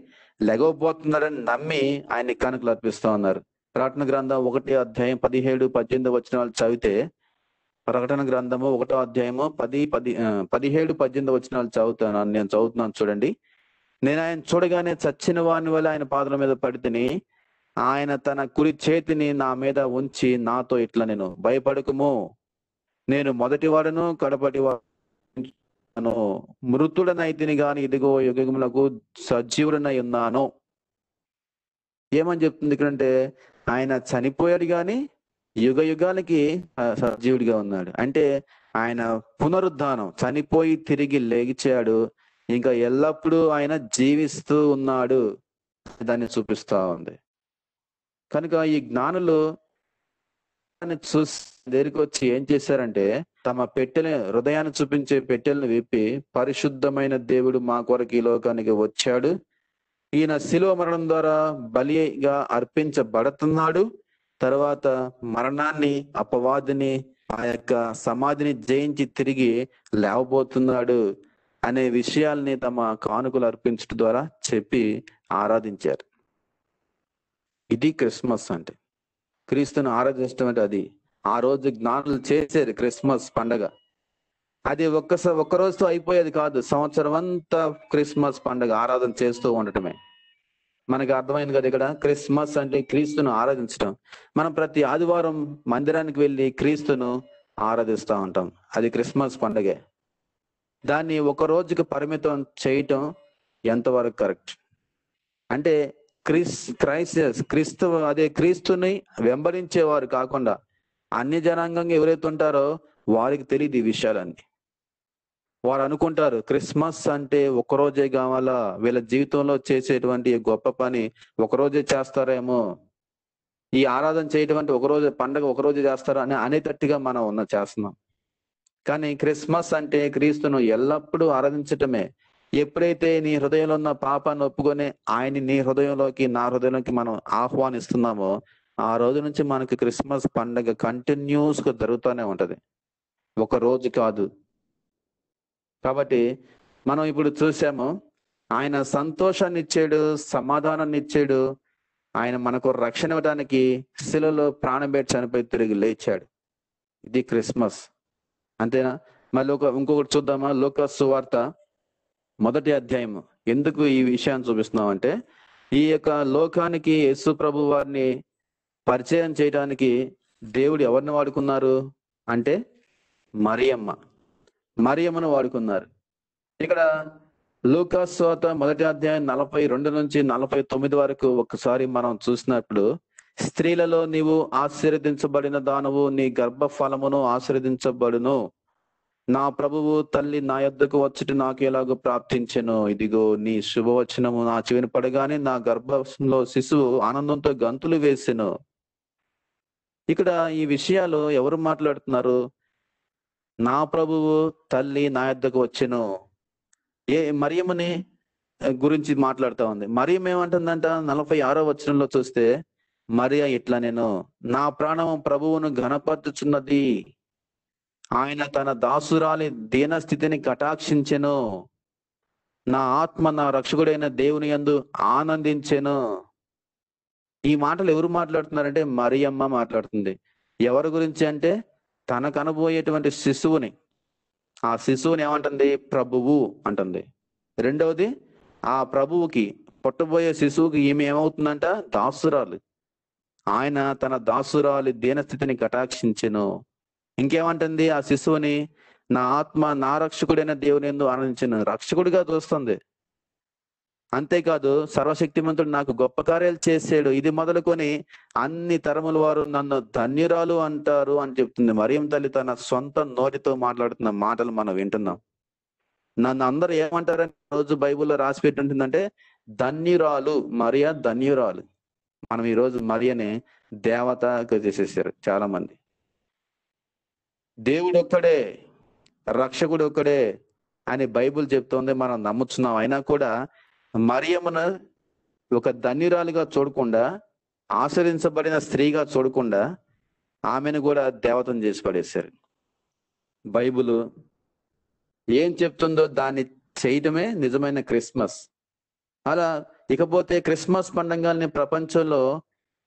లెగవబోతున్నాడని నమ్మి ఆయన్ని కానుకలు అర్పిస్తూ ఉన్నారు. ప్రకటన గ్రంథం 1:17-18 చదివితే, ప్రకటన గ్రంథము 1:17-18 చదువుతున్నాను చూడండి. నేను ఆయన చూడగానే చచ్చిన వాని వల్ల ఆయన పాదాల మీద పడితిని. ఆయన తన కుడి చేతిని నా మీద ఉంచి నాతో ఇట్లా, నేను భయపడకుము, నేను మొదటి వాడును కడపటి వాడును, మృతుడనైతిని గాని ఇదిగో యుగములకు సజీవుడనై ఉన్నాను. ఏమని చెప్తుంది ఇక్కడంటే, ఆయన చనిపోయాడు గాని యుగ యుగాలకి సజీవుడిగా ఉన్నాడు. అంటే ఆయన పునరుద్ధానం, చనిపోయి తిరిగి లేచాడు, ఇంకా ఎల్లప్పుడూ ఆయన జీవిస్తూ ఉన్నాడు, దాన్ని చూపిస్తా ఉంది. కనుక ఈ జ్ఞానులు చూసి దగ్గరికి వచ్చి ఏం చేశారంటే, తమ హృదయాన్ని చూపించే పెట్టెలను విప్పి, పరిశుద్ధమైన దేవుడు మా కొరకు ఈ లోకానికి వచ్చాడు, ఈయన శిలువ మరణం ద్వారా బలిగా అర్పించబడుతున్నాడు, తర్వాత మరణాన్ని, అపవాదిని, ఆ యొక్క సమాధిని జయించి తిరిగి లేవబోతున్నాడు అనే విషయాల్ని తమ కానుకలు అర్పించడం ద్వారా చెప్పి ఆరాధించారు. ఇది క్రిస్మస్ అంటే. క్రీస్తుని ఆరాధించడం అంటే అది. ఆ రోజు జ్ఞానులు చేసేది క్రిస్మస్ పండగ. అది ఒక్క రోజుతో అయిపోయేది కాదు. సంవత్సరం అంతా క్రిస్మస్ పండగ ఆరాధన చేస్తూ ఉండటమే. మనకి అర్థమైంది కదా ఇక్కడ. క్రిస్మస్ అంటే క్రీస్తును ఆరాధించడం. మనం ప్రతి ఆదివారం మందిరానికి వెళ్ళి క్రీస్తును ఆరాధిస్తూ ఉంటాం. అది క్రిస్మస్ పండగే. దాన్ని ఒక రోజుకి పరిమితం చేయటం ఎంతవరకు కరెక్ట్ అంటే, క్రీస్తుని వెంబడించేవారు కాకుండా అన్య జనాంగంగా ఎవరైతే ఉంటారో వారికి తెలియదు ఈ విషయాలన్నీ. వారు అనుకుంటారు క్రిస్మస్ అంటే ఒకరోజే కావాలా, వీళ్ళ జీవితంలో చేసేటువంటి గొప్ప పని ఒకరోజే చేస్తారేమో, ఈ ఆరాధన చేయటం అంటే ఒకరోజు పండగ ఒకరోజు చేస్తారా అని అనేటట్టుగా మనం చేస్తున్నాం. కానీ క్రిస్మస్ అంటే క్రీస్తును ఎల్లప్పుడూ ఆరాధించటమే. ఎప్పుడైతే నీ హృదయంలో ఉన్న పాపాన్ని ఒప్పుకొని ఆయన నీ హృదయంలోకి, నా హృదయంలోకి మనం ఆహ్వానిస్తున్నామో, ఆ రోజు నుంచి మనకి క్రిస్మస్ పండగ కంటిన్యూస్ గా జరుగుతూనే ఉంటది, ఒక రోజు కాదు. కాబట్టి మనం ఇప్పుడు చూసాము, ఆయన సంతోషాన్ని ఇచ్చాడు, సమాధానాన్ని ఇచ్చాడు, ఆయన మనకు రక్షణ ఇవ్వడానికి శిలువలో ప్రాణం పెట్టి చనిపోయి తిరిగి లేచాడు. ఇది క్రిస్మస్, అంతేనా? మళ్ళీ ఇంకొకటి చూద్దామా? లూకా సువార్త 1వ అధ్యాయము. ఎందుకు ఈ విషయాన్ని చూపిస్తున్నాం అంటే, ఈ యొక్క లోకానికి యేసు ప్రభు వారిని పరిచయం చేయడానికి దేవుడు ఎవరిని వాడుకున్నారు అంటే మరియమ్మను వాడుకున్నారు. ఇక్కడ లూకా సువార్త 1వ అధ్యాయం 42-49 వరకు ఒకసారి మనం చూసినప్పుడు, స్త్రీలలో నీవు ఆశీర్వదించబడిన దానవు, నీ గర్భ ఫలమును ఆశీర్వదించబడును, నా ప్రభువు తల్లి నా యొద్దకు వచ్చుట నాకు ఎలాగో ప్రాప్తించెను, ఇదిగో నీ శుభవచనము నా చెవిని పడగానే నా గర్భంలో శిశువు ఆనందంతో గంతులు వేసెను. ఇక్కడ ఈ విషయాలు ఎవరు మాట్లాడుతున్నారు? నా ప్రభువు తల్లి నా యొద్దకు వచ్చెను. మరియమ్మని గురించి మాట్లాడుతా ఉంది. మరియమ్మ ఏమంటుందంట? 46వ వచనంలో చూస్తే, మరియ ఇట్లా, నేను నా ప్రాణము ప్రభువును ఘనపరచుచున్నది, ఆయన తన దాసురాలి దీన స్థితిని కటాక్షించెను, నా ఆత్మ నా రక్షకుడైన దేవుని యందు ఆనందించెను. ఈ మాటలు ఎవరు మాట్లాడుతున్నారంటే మరియమ్మ మాట్లాడుతుంది. ఎవరి గురించి అంటే, తనకు అనబోయేటువంటి శిశువుని, ఆ శిశువుని ఏమంటుంది? ప్రభువు అంటుంది. రెండవది, ఆ ప్రభువుకి పుట్టబోయే శిశువుకి ఈమె ఏమవుతుందంట? దాసురాలు. ఆయన తన దాసురాలి దీనస్థితిని కటాక్షించెను. ఇంకేమంటుంది ఆ శిశువుని? నా ఆత్మ నా రక్షకుడైన దేవుని యందు ఆనందించెను. రక్షకుడిగా చూస్తుంది. అంతేకాదు సర్వశక్తిమంతుడు నాకు గొప్ప కార్యాలు చేశాడు, ఇది మొదలుకొని అన్ని తరముల వారు నన్ను ధన్యురాలు అంటారు అని చెప్తుంది. మరియం తల్లి తన సొంత నోటితో మాట్లాడుతున్న మాటలు మనం వింటున్నాం. నన్ను అందరూ ఏమంటారని రోజు బైబిల్లో రాసి పెట్టి ఉంటుందంటే, ధన్యురాలు, మరియ ధన్యురాలు. మనం ఈ రోజు మరియని దేవతగా చేసేసారు చాలా మంది. దేవుడు ఒక్కడే, రక్షకుడు ఒక్కడే అని బైబిల్ చెప్తోంది, మనం నమ్ముతున్నాం. అయినా కూడా మరియమ్మను ఒక ధన్యురాలుగా చూడకుండా, ఆశ్రయించబడిన స్త్రీగా చూడకుండా ఆమెను కూడా దేవతను చేసి పడేశారు. బైబిల్ ఏం చెప్తుందో దాన్ని చేయటమే నిజమైన క్రిస్మస్. అలా ఇకపోతే క్రిస్మస్ పండుగల్ని ప్రపంచంలో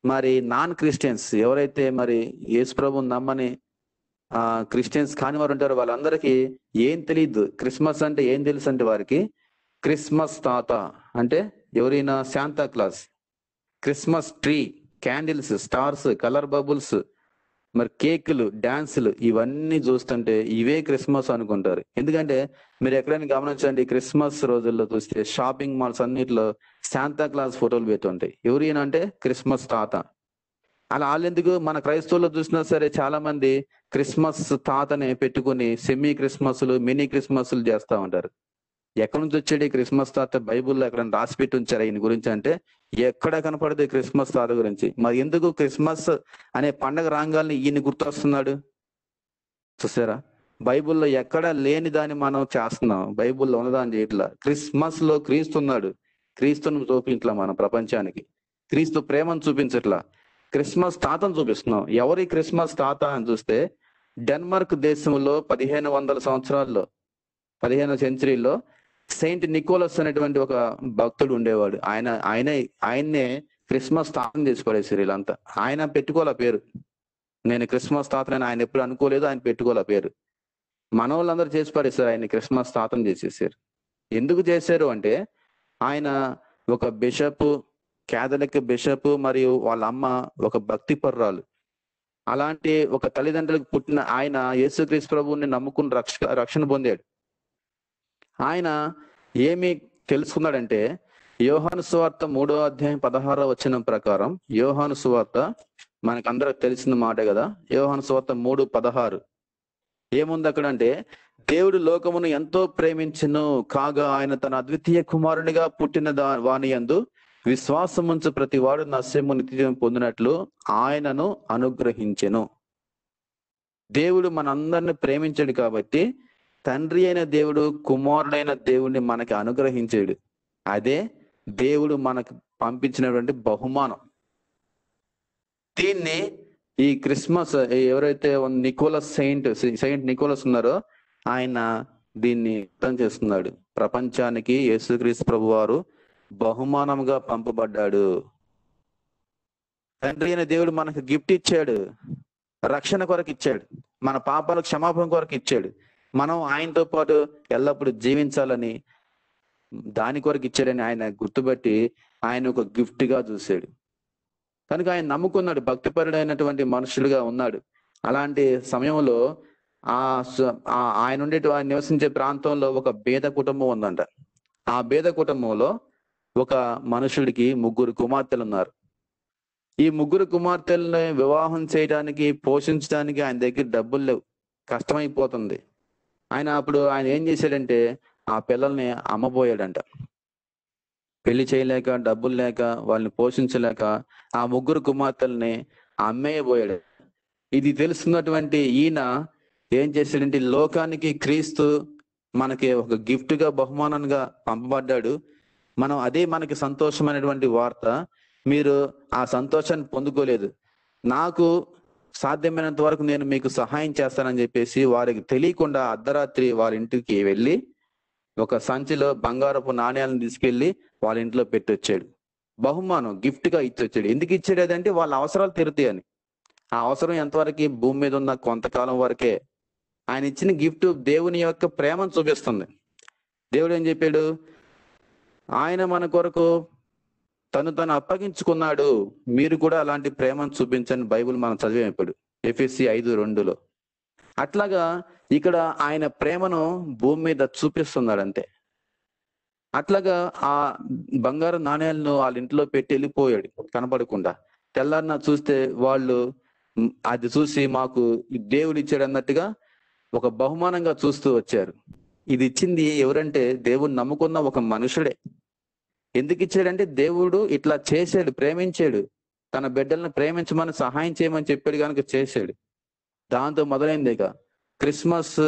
మరి నాన్ క్రిస్టియన్స్ ఎవరైతే మరి యేసు ప్రభువుని నమ్మని క్రిస్టియన్స్ కాని వారు ఉంటారో వాళ్ళందరికీ ఏం తెలియదు. క్రిస్మస్ అంటే ఏం తెలుసు అంటే వారికి క్రిస్మస్ తాత అంటే ఎవరైనా Shanta class, Christmas tree, candles, stars, colour bubbles, మరి కేకులు, డాన్సులు ఇవన్నీ చూస్తుంటే ఇవే క్రిస్మస్ అనుకుంటారు. ఎందుకంటే మీరు ఎక్కడైనా గమనించండి, క్రిస్మస్ రోజుల్లో చూస్తే షాపింగ్ మాల్స్ అన్నిటిలో శాంతా క్లాస్ ఫోటోలు పెట్టుంటాయి. ఎవరైనా అంటే క్రిస్మస్ తాత. అలా వాళ్ళెందుకు? మన క్రైస్తవుల్లో చూసినా సరే చాలా మంది క్రిస్మస్ తాతనే పెట్టుకుని సెమీ క్రిస్మస్లు, మినీ క్రిస్మస్లు చేస్తా ఉంటారు. ఎక్కడి నుంచి వచ్చాడు ఈ క్రిస్మస్ తాత? బైబుల్లో ఎక్కడైనా రాసి పెట్టి ఉంచారు ఈయన గురించి అంటే ఎక్కడ కనపడదు క్రిస్మస్ తాత గురించి. మరి ఎందుకు క్రిస్మస్ అనే పండగ రాగాల్ని ఈయన గుర్తొస్తున్నాడు? చూసారా, బైబుల్లో ఎక్కడ లేని దాన్ని మనం చేస్తున్నాం, బైబుల్లో ఉన్నదాన్ని చేయట్లా. క్రిస్మస్ లో క్రీస్తు ఉన్నాడు, క్రీస్తును చూపించట్లా మనం ప్రపంచానికి, క్రీస్తు ప్రేమను చూపించట్లా, క్రిస్మస్ తాతను చూపిస్తున్నాం. ఎవరి క్రిస్మస్ తాత అని చూస్తే డెన్మార్క్ దేశంలో 1500 సంవత్సరాల్లో 15వ సెంచరీలో సెయింట్ నికోలస్ అనేటువంటి ఒక భక్తుడు ఉండేవాడు. ఆయన్నే క్రిస్మస్ తాతను చేసి పడేసారు వీళ్ళంతా. ఆయన పెట్టుకోలే పేరు, నేను క్రిస్మస్ తాతనని ఆయన ఎప్పుడు అనుకోలేదు, ఆయన పెట్టుకోలే పేరు. మన వాళ్ళందరూ చేసి పడేసారు, ఆయన క్రిస్మస్ తాతను చేసేసారు. ఎందుకు చేశారు అంటే ఆయన ఒక బిషప్, కేథలిక్ బిషప్, మరియు వాళ్ళ అమ్మ ఒక భక్తి పర్రాలు. అలాంటి ఒక తల్లిదండ్రులకు పుట్టిన ఆయన యేసుక్రీస్తు ప్రభువుని నమ్ముకుని రక్షణ పొందాడు. ఆయన ఏమి తెలుసుకున్నాడంటే యోహాను సువార్త 3వ అధ్యాయం 16వ వచనం ప్రకారం, యోహాను సువార్త మనకు అందరికి తెలిసిన మాట కదా, యోహాను సువార్త 3:16 ఏముంది అక్కడ అంటే, దేవుడు లోకమును ఎంతో ప్రేమించెను కాగా ఆయన తన అద్వితీయ కుమారునిగా పుట్టిన వాని యందు విశ్వాసముంచు ప్రతి వాడు నశ్యము నిత్యం పొందినట్లు ఆయనను అనుగ్రహించెను. దేవుడు మనందరిని ప్రేమించాడు కాబట్టి తండ్రి అయిన దేవుడు కుమారుడైన దేవుడిని మనకి అనుగ్రహించాడు. అదే దేవుడు మనకు పంపించినటువంటి బహుమానం. దీన్ని ఈ క్రిస్మస్ ఎవరైతే సెయింట్ నికోలస్ ఉన్నారో ఆయన దీన్ని అర్థం చేస్తున్నాడు. ప్రపంచానికి యేసుక్రీస్తు ప్రభువారు బహుమానంగా పంపబడ్డాడు. తండ్రి అయిన దేవుడు మనకు గిఫ్ట్ ఇచ్చాడు, రక్షణ కొరకు ఇచ్చాడు, మన పాపాల క్షమాపణ కొరకు ఇచ్చాడు. మనం ఆయనతో పాటు ఎల్లప్పుడూ జీవించాలని దాని కొరకు ఇచ్చాడని ఆయన గుర్తుపట్టి ఆయన ఒక గిఫ్ట్ గా చూశాడు. కనుక ఆయన నమ్ముకున్నాడు, భక్తిపరుడైనటువంటి మనుషులుగా ఉన్నాడు. అలాంటి సమయంలో ఆయన ఆయన నివసించే ప్రాంతంలో ఒక పేద కుటుంబం ఉందంట. ఆ పేద కుటుంబంలో ఒక మనుషుడికి 3 కుమార్తెలు ఉన్నారు. ఈ 3 కుమార్తెలని వివాహం చేయడానికి, పోషించడానికి ఆయన దగ్గర డబ్బులు లేవు, కష్టమైపోతుంది. అప్పుడు ఆయన ఏం చేశాడంటే ఆ పిల్లల్ని అమ్మబోయాడంట. పెళ్లి చేయలేక, డబ్బులు లేక, వాళ్ళని పోషించలేక ఆ 3 కుమార్తెల్ని అమ్మేయబోయాడు. ఇది తెలుసుకున్నటువంటి ఈయన ఏం చేశాడంటే, లోకానికి క్రీస్తు మనకి ఒక గిఫ్ట్ గా బహుమానంగా పంపబడ్డాడు, మనం అదే మనకి సంతోషమైనటువంటి వార్త. మీరు ఆ సంతోషాన్ని పొందుకోలేదు, నాకు సాధ్యమైనంత వరకు నేను మీకు సహాయం చేస్తానని చెప్పేసి వారికి తెలియకుండా అర్ధరాత్రి వాళ్ళ ఇంటికి వెళ్ళి ఒక సంచిలో బంగారపు నాణ్యాలను తీసుకెళ్లి వాళ్ళ ఇంట్లో పెట్టొచ్చాడు. బహుమానం గిఫ్ట్ గా ఇచ్చొచ్చాడు. ఎందుకు ఇచ్చాడు అదంటే వాళ్ళ అవసరాలు తీరుతాయని. ఆ అవసరం ఎంతవరకు? భూమి మీద ఉన్న కొంతకాలం వరకే. ఆయన ఇచ్చిన గిఫ్ట్ దేవుని యొక్క ప్రేమను చూపిస్తుంది. దేవుడు ఏం చెప్పాడు? ఆయన మన కొరకు తను అప్పగించుకున్నాడు. మీరు కూడా అలాంటి ప్రేమను చూపించని బైబిల్ మనం చదివాం ఇప్పుడు ఎఫెసీ 5:2లో. అట్లాగా ఇక్కడ ఆయన ప్రేమను భూమి మీద చూపిస్తున్నాడు అంతే. అట్లాగా ఆ బంగారు నాణేలను వాళ్ళ ఇంట్లో పెట్టి వెళ్ళిపోయాడు కనపడకుండా. తెల్లారిన చూస్తే వాళ్ళు అది చూసి మాకు దేవుడు ఇచ్చాడు అన్నట్టుగా ఒక బహుమానంగా చూస్తూ వచ్చారు. ఇది ఇచ్చింది ఎవరంటే దేవుడు నమ్ముకున్న ఒక మనుషుడే. ఎందుకు ఇచ్చాడంటే దేవుడు ఇట్లా చేశాడు, ప్రేమించాడు, తన బిడ్డలను ప్రేమించమని సహాయం చేయమని చెప్పాడు కనుక చేశాడు. దాంతో మొదలైంది ఇక క్రిస్మస్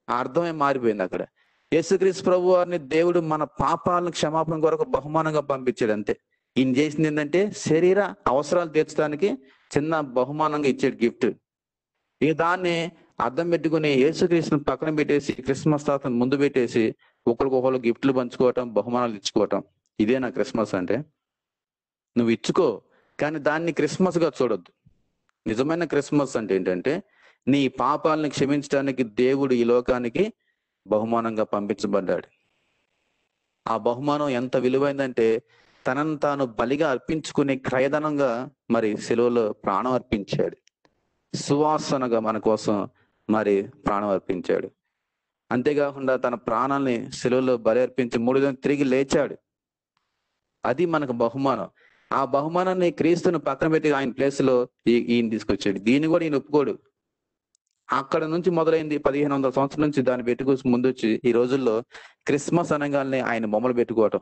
అర్థమే మారిపోయింది. అక్కడ యేసుక్రీస్తు ప్రభు వారిని దేవుడు మన పాపాలను క్షమాపణ కొరకు బహుమానంగా పంపించాడు అంతే. ఈయన చేసింది ఏంటంటే శరీర అవసరాలు తీర్చడానికి చిన్న బహుమానంగా ఇచ్చాడు గిఫ్ట్. ఇక దాన్ని అర్థం పెట్టుకుని యేసుక్రీస్తుని పక్కన పెట్టేసి క్రిస్మస్ తాతను ముందు పెట్టేసి ఒకరికొకరు గిఫ్ట్లు పంచుకోవటం, బహుమానాలు ఇచ్చుకోవటం. ఇదే నా క్రిస్మస్ అంటే. నువ్వు ఇచ్చుకో, కానీ దాన్ని క్రిస్మస్ గా చూడొద్దు. నిజమైన క్రిస్మస్ అంటే ఏంటంటే నీ పాపాలను క్షమించడానికి దేవుడు ఈ లోకానికి బహుమానంగా పంపించబడ్డాడు. ఆ బహుమానం ఎంత విలువైందంటే తనను తాను బలిగా అర్పించుకునే క్రయధనంగా మరి శిలువలో ప్రాణం అర్పించాడు. సువాసనగా మన కోసం మరి ప్రాణం అర్పించాడు. అంతేకాకుండా తన ప్రాణాన్ని శిలువలో బలి అర్పించి 3 దినాలు తిరిగి లేచాడు. అది మనకు బహుమానం. ఆ బహుమానాన్ని క్రీస్తును పక్కన పెట్టి ఆయన ప్లేస్ లో ఈయన తీసుకొచ్చాడు. దీన్ని కూడా ఈయన ఒప్పుకోడు. అక్కడ నుంచి మొదలైంది 1500 సంవత్సరాల నుంచి దాన్ని పెట్టుకోసి ముందొచ్చి ఈ రోజుల్లో క్రిస్మస్ అనగానే ఆయన బొమ్మలు పెట్టుకోవటం.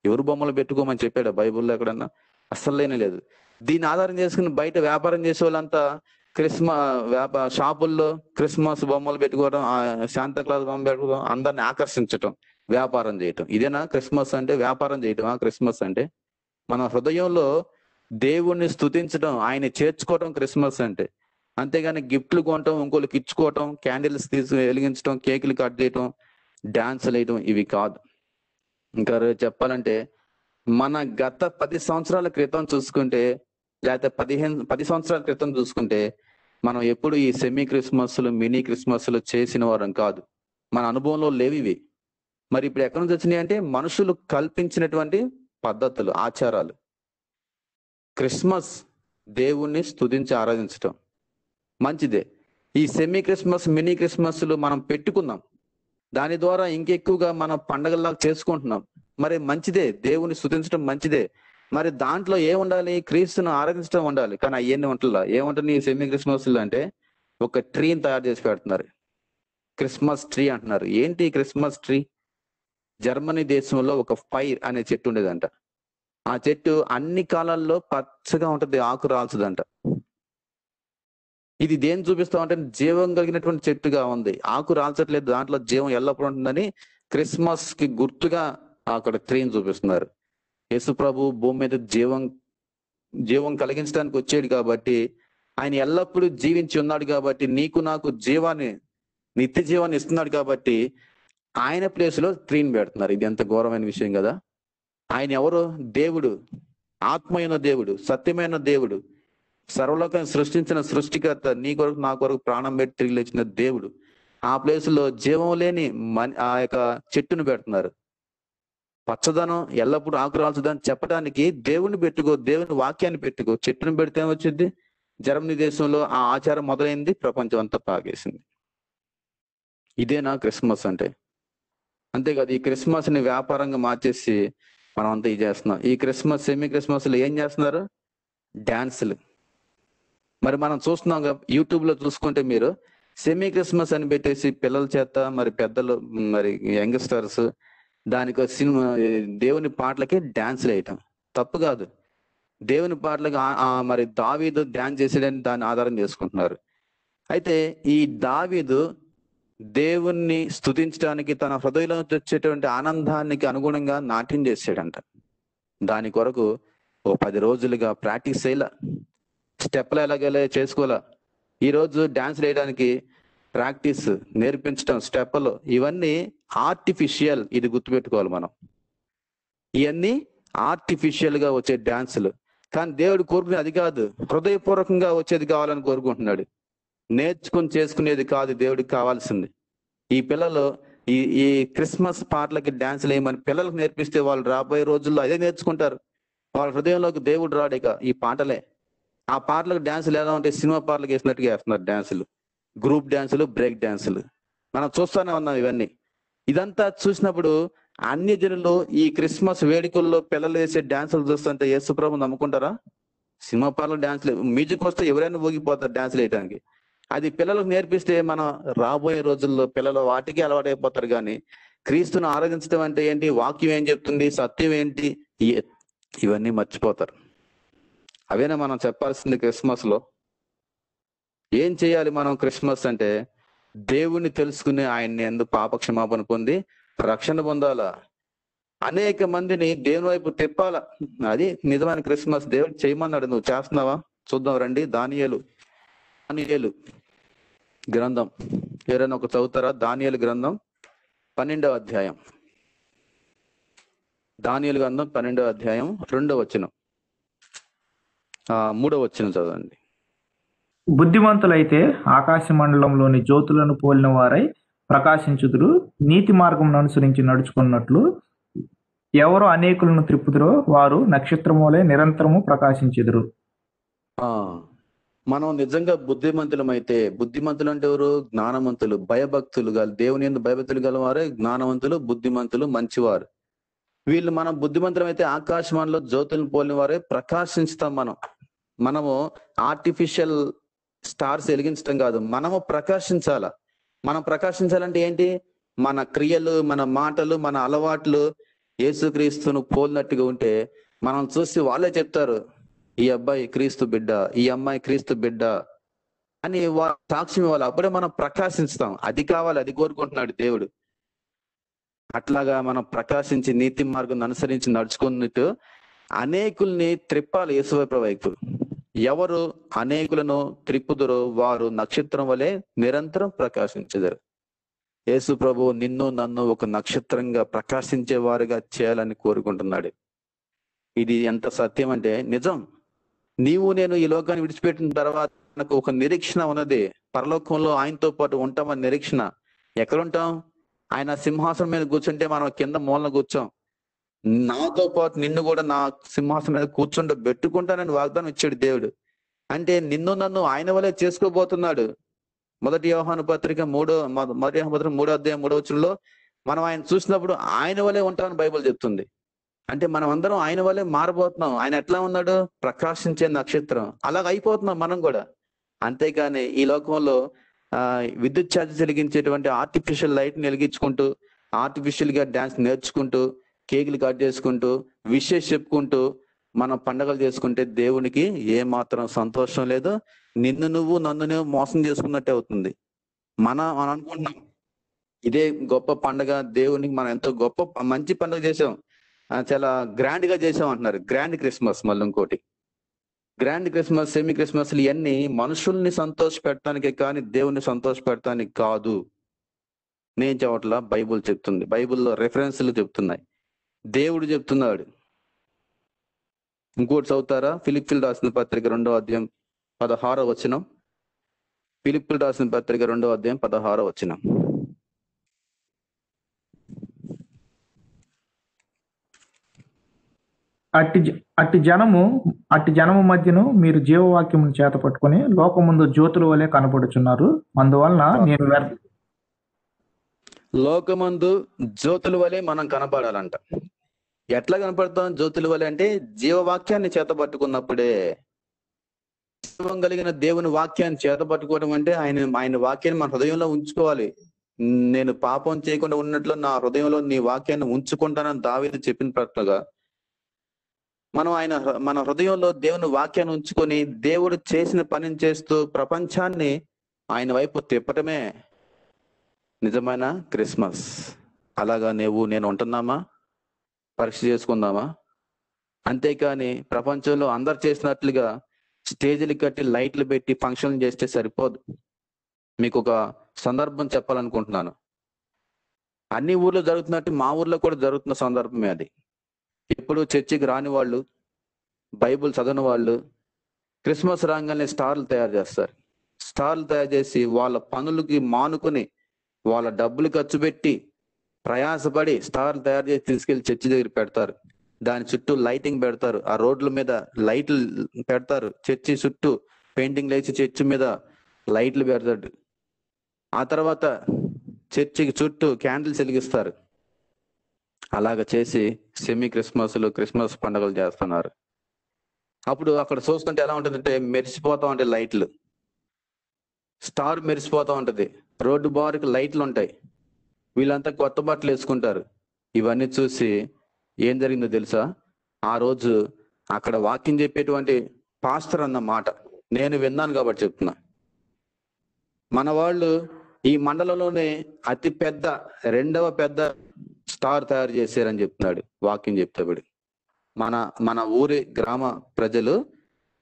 ఎవరు బొమ్మలు పెట్టుకోమని చెప్పాడు బైబుల్లో ఎక్కడన్నా? అస్సలు లేనే లేదు. దీన్ని ఆధారం చేసుకుని బయట వ్యాపారం చేసే వాళ్ళంతా షాపుల్లో క్రిస్మస్ బొమ్మలు పెట్టుకోవడం, శాంతాక్లాస్ బొమ్మ పెట్టుకోవడం, అందరిని ఆకర్షించటం, వ్యాపారం చేయటం. ఇదేనా క్రిస్మస్ అంటే? వ్యాపారం చేయటం క్రిస్మస్ అంటే? మన హృదయంలో దేవుణ్ణి స్తుతించడం, ఆయన చేర్చుకోవటం క్రిస్మస్ అంటే. అంతేగాని గిఫ్ట్లు కొనటం, ఇంకోళ్ళకి ఇచ్చుకోవటం, క్యాండిల్స్ తీసి వెలిగించడం, కేకులు కట్ చేయటం, డాన్సులు వేయటం ఇవి కాదు. ఇంకా చెప్పాలంటే మన గత 10 సంవత్సరాల క్రితం చూసుకుంటే, లేకపోతే 10 సంవత్సరాల క్రితం చూసుకుంటే మనం ఎప్పుడు ఈ సెమీ క్రిస్మస్లు, మినీ క్రిస్మస్లు చేసిన వారం కాదు. మన అనుభవంలో లేవు ఇవి. మరి ఇప్పుడు ఎక్కడి నుంచి వచ్చినాయి అంటే మనుషులు కల్పించినటువంటి పద్ధతులు, ఆచారాలు. క్రిస్మస్ దేవుణ్ణి స్తుతించి ఆరాధించటం మంచిదే. ఈ సెమీ క్రిస్మస్, మినీ క్రిస్మస్లు మనం పెట్టుకున్నాం. దాని ద్వారా ఇంకెక్కువగా మనం పండగల్లాగా చేసుకుంటున్నాం. మరి మంచిదే, దేవుని స్తుతించడం మంచిదే. మరి దాంట్లో ఏముండాలి? క్రీస్తును ఆరాధించడం ఉండాలి. కానీ అవన్నీ ఉంటుందా? ఏముంటుంది ఈ సెమీ క్రిస్మస్లు అంటే? ఒక ట్రీని తయారు చేసి పెడుతున్నారు, క్రిస్మస్ ట్రీ అంటున్నారు. ఏంటి క్రిస్మస్ ట్రీ? జర్మనీ దేశంలో ఒక ఫైర్ అనే చెట్టు ఉండేదంట. ఆ చెట్టు అన్ని కాలాల్లో పచ్చగా ఉంటది, ఆకు రాల్చదంట. ఇది దేని చూపిస్తా ఉంటే జీవం కలిగినటువంటి చెట్టుగా ఉంది, ఆకు రాల్చట్లేదు, దాంట్లో జీవం ఎల్లప్పుడూ ఉంటుందని క్రిస్మస్ కి గుర్తుగా అక్కడ ట్రీని చూపిస్తున్నారు. యేసు ప్రభు భూమి మీద జీవం కలిగించడానికి వచ్చాడు కాబట్టి, ఆయన ఎల్లప్పుడూ జీవించి ఉన్నాడు కాబట్టి, నీకు నాకు నిత్య జీవాన్ని ఇస్తున్నాడు కాబట్టి ఆయన ప్లేస్ లో ట్రీని పెడుతున్నారు. ఇది ఎంత ఘోరమైన విషయం కదా. ఆయన ఎవరు? దేవుడు, ఆత్మైన దేవుడు, సత్యమైన దేవుడు, సర్వలోకాన్ని సృష్టించిన సృష్టికర్త, నీ కొరకు నా కొరకు ప్రాణం పెట్టి తిరిగి లేచిన దేవుడు. ఆ ప్లేస్ లో జీవం లేని ఆ యొక్క చెట్టును పెడుతున్నారు. పచ్చదనం ఎల్లప్పుడూ ఆకురాల్చదని చెప్పడానికి దేవుని పెట్టుకో, దేవుని వాక్యాన్ని పెట్టుకో. చెట్టును పెడితే ఏమొచ్చింది? జర్మనీ దేశంలో ఆ ఆచారం మొదలైంది, ప్రపంచం అంతా పాగేసింది. ఇదేనా క్రిస్మస్ అంటే? అంతేకాదు, ఈ క్రిస్మస్ ని వ్యాపారంగా మార్చేసి మనం అంతా ఇది చేస్తున్నాం. ఈ క్రిస్మస్, సెమీ క్రిస్మస్లు ఏం చేస్తున్నారు? డాన్సులు. మరి మనం చూస్తున్నాం యూట్యూబ్ లో చూసుకుంటే మీరు సెమీ క్రిస్మస్ అని పెట్టేసి పిల్లల చేత, మరి పెద్దలు, మరి యంగ్స్టర్స్ దానికి సినిమా దేవుని పాటలకి డాన్సులు వేయటం తప్పు కాదు. దేవుని పాటలకి మరి దావీదు డాన్స్ చేసేయడానికి దాన్ని ఆధారం చేసుకుంటున్నారు. అయితే ఈ దావీదు దేవుణ్ణి స్తుతించడానికి తన హృదయంలో వచ్చేటువంటి ఆనందానికి అనుగుణంగా నాట్యం చేసాడంట. దాని కొరకు 10 రోజులుగా ప్రాక్టీస్ చేయాల, స్టెప్లు ఎలాగలే చేసుకోవాలా. ఈరోజు డాన్స్ వేయడానికి ప్రాక్టీస్ నేర్పించడం, స్టెప్పులు, ఇవన్నీ ఆర్టిఫిషియల్. ఇది గుర్తుపెట్టుకోవాలి మనం. ఇవన్నీ ఆర్టిఫిషియల్ గా వచ్చే డాన్సులు. కానీ దేవుడు కోరుకునేది అది కాదు, హృదయపూర్వకంగా వచ్చేది కావాలని కోరుకుంటున్నాడు. నేర్చుకుని చేసుకునేది కాదు దేవుడికి కావాల్సింది. ఈ పిల్లలు ఈ ఈ క్రిస్మస్ పాటలకి డాన్సులు వేయమని పిల్లలకు నేర్పిస్తే వాళ్ళు రాబోయే రోజుల్లో అదే నేర్చుకుంటారు. వాళ్ళ హృదయంలోకి దేవుడు రాడు ఇక ఈ పాటలే. ఆ పాటలకు డాన్సులు ఎలా ఉంటాయి? సినిమా పాటలకు వేసినట్టుగా వేస్తున్నారు డాన్సులు, గ్రూప్ డాన్సులు, బ్రేక్ డాన్సులు. మనం చూస్తూనే ఉన్నాం ఇవన్నీ. ఇదంతా చూసినప్పుడు అన్య జనులు ఈ క్రిస్మస్ వేడుకల్లో పిల్లలు వేసే డాన్సులు చూస్తుంటే యేసుప్రభు నమ్ముకుంటారా? సినిమా పాటలు డాన్సులు, మ్యూజిక్ వస్తే ఎవరైనా ఊగిపోతారు డాన్సులు వేయడానికి. అది పిల్లలకు నేర్పిస్తే మనం రాబోయే రోజుల్లో పిల్లలు వాటికి అలవాటైపోతారు. కానీ క్రీస్తును ఆరాధించడం అంటే ఏంటి, వాక్యం ఏం చెప్తుంది, సత్యం ఏంటి, ఇవన్నీ మర్చిపోతారు. అవేనా మనం చెప్పాల్సింది క్రిస్మస్ లో? ఏం చేయాలి మనం క్రిస్మస్ అంటే? దేవుణ్ణి తెలుసుకుని ఆయన్ని ఎందుకు పాప క్షమాపణ పొంది రక్షణ పొందాలా, అనేక మందిని దేవుని వైపు తిప్పాల. అది నిజమైన క్రిస్మస్. దేవుడు చేయమన్నాడు, నువ్వు చేస్తున్నావా? చూద్దాం రండి. దానియేలు గ్రంథం ఎవరైనా ఒక చదువుతారా? దానియేలు గ్రంథం 12వ అధ్యాయం. దానియేలు గ్రంథం 12వ అధ్యాయం 2వ వచనం, 3వ వచనం చదవండి. బుద్ధిమంతులైతే ఆకాశ మండలంలోని జ్యోతులను పోలిన వారై ప్రకాశించుదురు. నీతి మార్గం అనుసరించి నడుచుకున్నట్లు ఎవరు అనేకులను త్రిప్పుదురో వారు నక్షత్రములే నిరంతరము ప్రకాశించుదురు. మనం నిజంగా బుద్ధిమంతులమైతే, బుద్ధిమంతులు అంటే ఎవరు? జ్ఞానవంతులు, భయభక్తులు గల, దేవుని యందు భయభక్తులు గల వారే జ్ఞానవంతులు, బుద్ధిమంతులు, మంచివారు. వీళ్ళు మనం బుద్ధిమంతులమైతే ఆకాశంలో జ్యోతులను పోలిన వారే ప్రకాశించుతాం. మనము ఆర్టిఫిషియల్ స్టార్స్ వెలిగించడం కాదు, మనము ప్రకాశించాల. మనం ప్రకాశించాలంటే ఏంటి? మన క్రియలు, మన మాటలు, మన అలవాట్లు యేసుక్రీస్తును పోలినట్టుగా ఉంటే మనం చూసి వాళ్ళే చెప్తారు, ఈ అబ్బాయి క్రీస్తు బిడ్డ, ఈ అమ్మాయి క్రీస్తు బిడ్డ అని సాక్ష్యం ఇవ్వాలి. అప్పుడే మనం ప్రకాశిస్తాం. అది కావాలి, అది కోరుకుంటున్నాడు దేవుడు. అట్లాగా మనం ప్రకాశించి నీతి మార్గం అనుసరించి నడుచుకున్నట్టు అనేకుల్ని త్రిప్పాలి యేసువైపు వైపు. ఎవరు అనేకులను త్రిప్పుదురో వారు నక్షత్రం వలె నిరంతరం ప్రకాశించెదరు. యేసు ప్రభు నిన్ను నన్ను ఒక నక్షత్రంగా ప్రకాశించే వారుగా చేయాలని కోరుకుంటున్నాడు. ఇది ఎంత సత్యం అంటే నిజం. నీవు నేను ఈ లోకాన్ని విడిచిపెట్టిన తర్వాత నాకు ఒక నిరీక్షణ ఉన్నది. పరలోకంలో ఆయనతో పాటు ఉంటామని నిరీక్షణ. ఎక్కడుంటాం? ఆయన సింహాసనం మీద కూర్చుంటే మనం కింద మూలన కూర్చోం. నాతో పాటు నిన్ను కూడా నా సింహాసనం మీద కూర్చుంటే పెట్టుకుంటానని వాగ్దానం ఇచ్చాడు దేవుడు. అంటే నిన్ను నన్ను ఆయన వలె చేసుకోబోతున్నాడు. మొదటి యోహాను పత్రిక 3వ అధ్యాయం 3వ వచనంలో మనం ఆయన చూసినప్పుడు ఆయన వలె ఉంటామని బైబిల్ చెప్తుంది. అంటే మనం అందరం ఆయన వల్లే మారబోతున్నాం. ఆయన ఎట్లా ఉన్నాడు? ప్రకాశించే నక్షత్రం. అలాగ అయిపోతున్నాం మనం కూడా. అంతేకాని ఈ లోకంలో విద్యుత్ ఛార్జ్ వెలిగించేటువంటి ఆర్టిఫిషియల్ లైట్ ని వెలిగించుకుంటూ, ఆర్టిఫిషియల్ గా డాన్స్ నేర్చుకుంటూ, కేకులు కట్ చేసుకుంటూ, విషెస్ చెప్పుకుంటూ మనం పండగలు చేసుకుంటే దేవునికి ఏ మాత్రం సంతోషం లేదు. నిన్ను నువ్వు నన్ను నువ్వు మోసం చేసుకున్నట్టే అవుతుంది. మనం అనుకుంటున్నాం ఇదే గొప్ప పండగ, దేవునికి మనం ఎంతో గొప్ప మంచి పండుగ చేసాం, చాలా గ్రాండ్ గా చేసాం అంటున్నారు. గ్రాండ్ క్రిస్మస్, మళ్ళీ ఇంకోటి గ్రాండ్ క్రిస్మస్, సెమీ క్రిస్మస్లు ఇవన్నీ మనుషుల్ని సంతోష పెట్టడానికి కానీ దేవుణ్ణి సంతోష పెట్టడానికి కాదు. నేను చెప్పట్లా, బైబుల్ చెప్తుంది. బైబుల్లో రెఫరెన్స్లు చెప్తున్నాయి, దేవుడు చెప్తున్నాడు. ఇంకోటి చదువుతారా? ఫిలిప్పీలు రాసిన పత్రిక 2వ అధ్యాయం 16వ వచనం. ఫిలిప్పీలు రాసిన పత్రిక 2వ అధ్యాయం 16వ వచనం. అట్టి జనము మధ్యను మీరు జీవవాక్యమును చేత పట్టుకుని లోకముందు జ్యోతుల వలె కనపడుచున్నారు. అందువలన నేను లోకమందు జ్యోతుల వలె మనం కనపడాలంట. ఎట్లా కనపడతాం జ్యోతుల వలె అంటే? జీవవాక్యాన్ని చేత పట్టుకున్నప్పుడే. జీవం కలిగిన దేవుని వాక్యాన్ని చేత పట్టుకోవడం అంటే ఆయన వాక్యాన్ని మన హృదయంలో ఉంచుకోవాలి. నేను పాపం చేయకుండా ఉన్నట్లు నా హృదయంలో నీ వాక్యాన్ని ఉంచుకుంటానని దావీదు చెప్పిన ప్రకారంగా మనం మన హృదయంలో దేవుని వాక్యాన్ని ఉంచుకొని దేవుడు చేసిన పనిని చేస్తూ ప్రపంచాన్ని ఆయన వైపు తిప్పటమే నిజమైన క్రిస్మస్. అలాగా నేను ఉంటున్నామా? పరీక్ష చేసుకుందామా? అంతేకాని ప్రపంచంలో అందరు చేసినట్లుగా స్టేజీలు కట్టి లైట్లు పెట్టి ఫంక్షన్లు చేస్తే సరిపోదు. మీకు ఒక సందర్భం చెప్పాలనుకుంటున్నాను. అన్ని ఊర్లో జరుగుతున్నట్టు మా ఊర్లో కూడా జరుగుతున్న సందర్భమే అది. ఎప్పుడు చర్చికి రాని వాళ్ళు, బైబుల్ చదవని వాళ్ళు క్రిస్మస్ రాగానే స్టార్లు తయారు చేస్తారు. స్టార్లు తయారు చేసి వాళ్ళ పనులకి మానుకొని వాళ్ళ డబ్బులు ఖర్చు పెట్టి ప్రయాసపడి స్టార్ తయారు చేసి తీసుకెళ్లి చర్చి దగ్గర పెడతారు. దాని చుట్టూ లైటింగ్ పెడతారు, ఆ రోడ్ల మీద లైట్లు పెడతారు, చర్చి చుట్టూ పెయింటింగ్ వేసి చర్చి మీద లైట్లు పెడతాడు. ఆ తర్వాత చర్చికి చుట్టూ క్యాండిల్స్ వెలిగిస్తారు. అలాగ చేసి సెమీ క్రిస్మస్ పండుగలు చేస్తున్నారు. అప్పుడు అక్కడ చూస్తుంటే ఎలా ఉంటుందంటే మెరిసిపోతా ఉంటాయి లైట్లు, స్టార్ మెరిసిపోతా ఉంటది, రోడ్డు బారుకి లైట్లు ఉంటాయి. వీళ్ళంతా కొత్త బట్టలు వేసుకుంటారు. ఇవన్నీ చూసి ఏం జరిగిందో తెలుసా? ఆ రోజు అక్కడ వాక్యం చెప్పేటువంటి పాస్టర్ అన్న మాట నేను విన్నాను కాబట్టి చెప్తున్నా. మన వాళ్ళు ఈ మండలంలోనే అతి పెద్ద 2వ పెద్ద స్టార్ తయారు చేశారని చెప్తున్నాడు వాక్యం చెప్తాడు. మన ఊరి గ్రామ ప్రజలు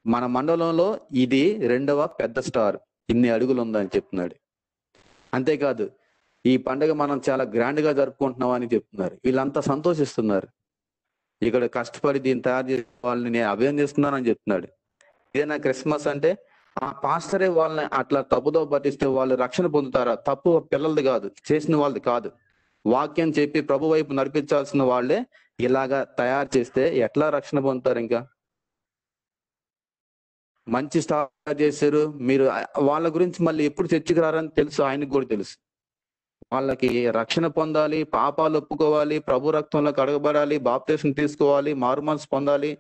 మన మండలంలో ఇది 2వ పెద్ద స్టార్, ఇన్ని అడుగులు ఉందని చెప్తున్నాడు. అంతేకాదు ఈ పండుగ మనం చాలా గ్రాండ్ గా జరుపుకుంటున్నాం అని చెప్తున్నారు. వీళ్ళంతా సంతోషిస్తున్నారు. ఇక్కడ కష్టపడి దీన్ని తయారు చేసే వాళ్ళని నేను అభినందిస్తున్నానని చెప్తున్నాడు. ఇదేనా క్రిస్మస్ అంటే? ఆ పాస్టరే వాళ్ళని అట్లా తప్పుదో పట్టిస్తే వాళ్ళు రక్షణ పొందుతారా? తప్పు పిల్లలది కాదు, చేసిన వాళ్ళది కాదు. వాక్యం చెప్పి ప్రభు వైపు నడిపించాల్సిన వాళ్ళే ఇలాగా తయారు చేస్తే ఎట్లా రక్షణ పొందుతారు? ఇంకా మంచి స్టార్ట్ చేశారు మీరు. వాళ్ళ గురించి మళ్ళీ ఎప్పుడు చర్చికి రారని తెలుసు, ఆయనకు కూడా తెలుసు. వాళ్ళకి రక్షణ పొందాలి, పాపాలు ఒప్పుకోవాలి, ప్రభు రక్తంలో కడగబడాలి, బాప్తిసం తీసుకోవాలి, మారు మనసు పొందాలి,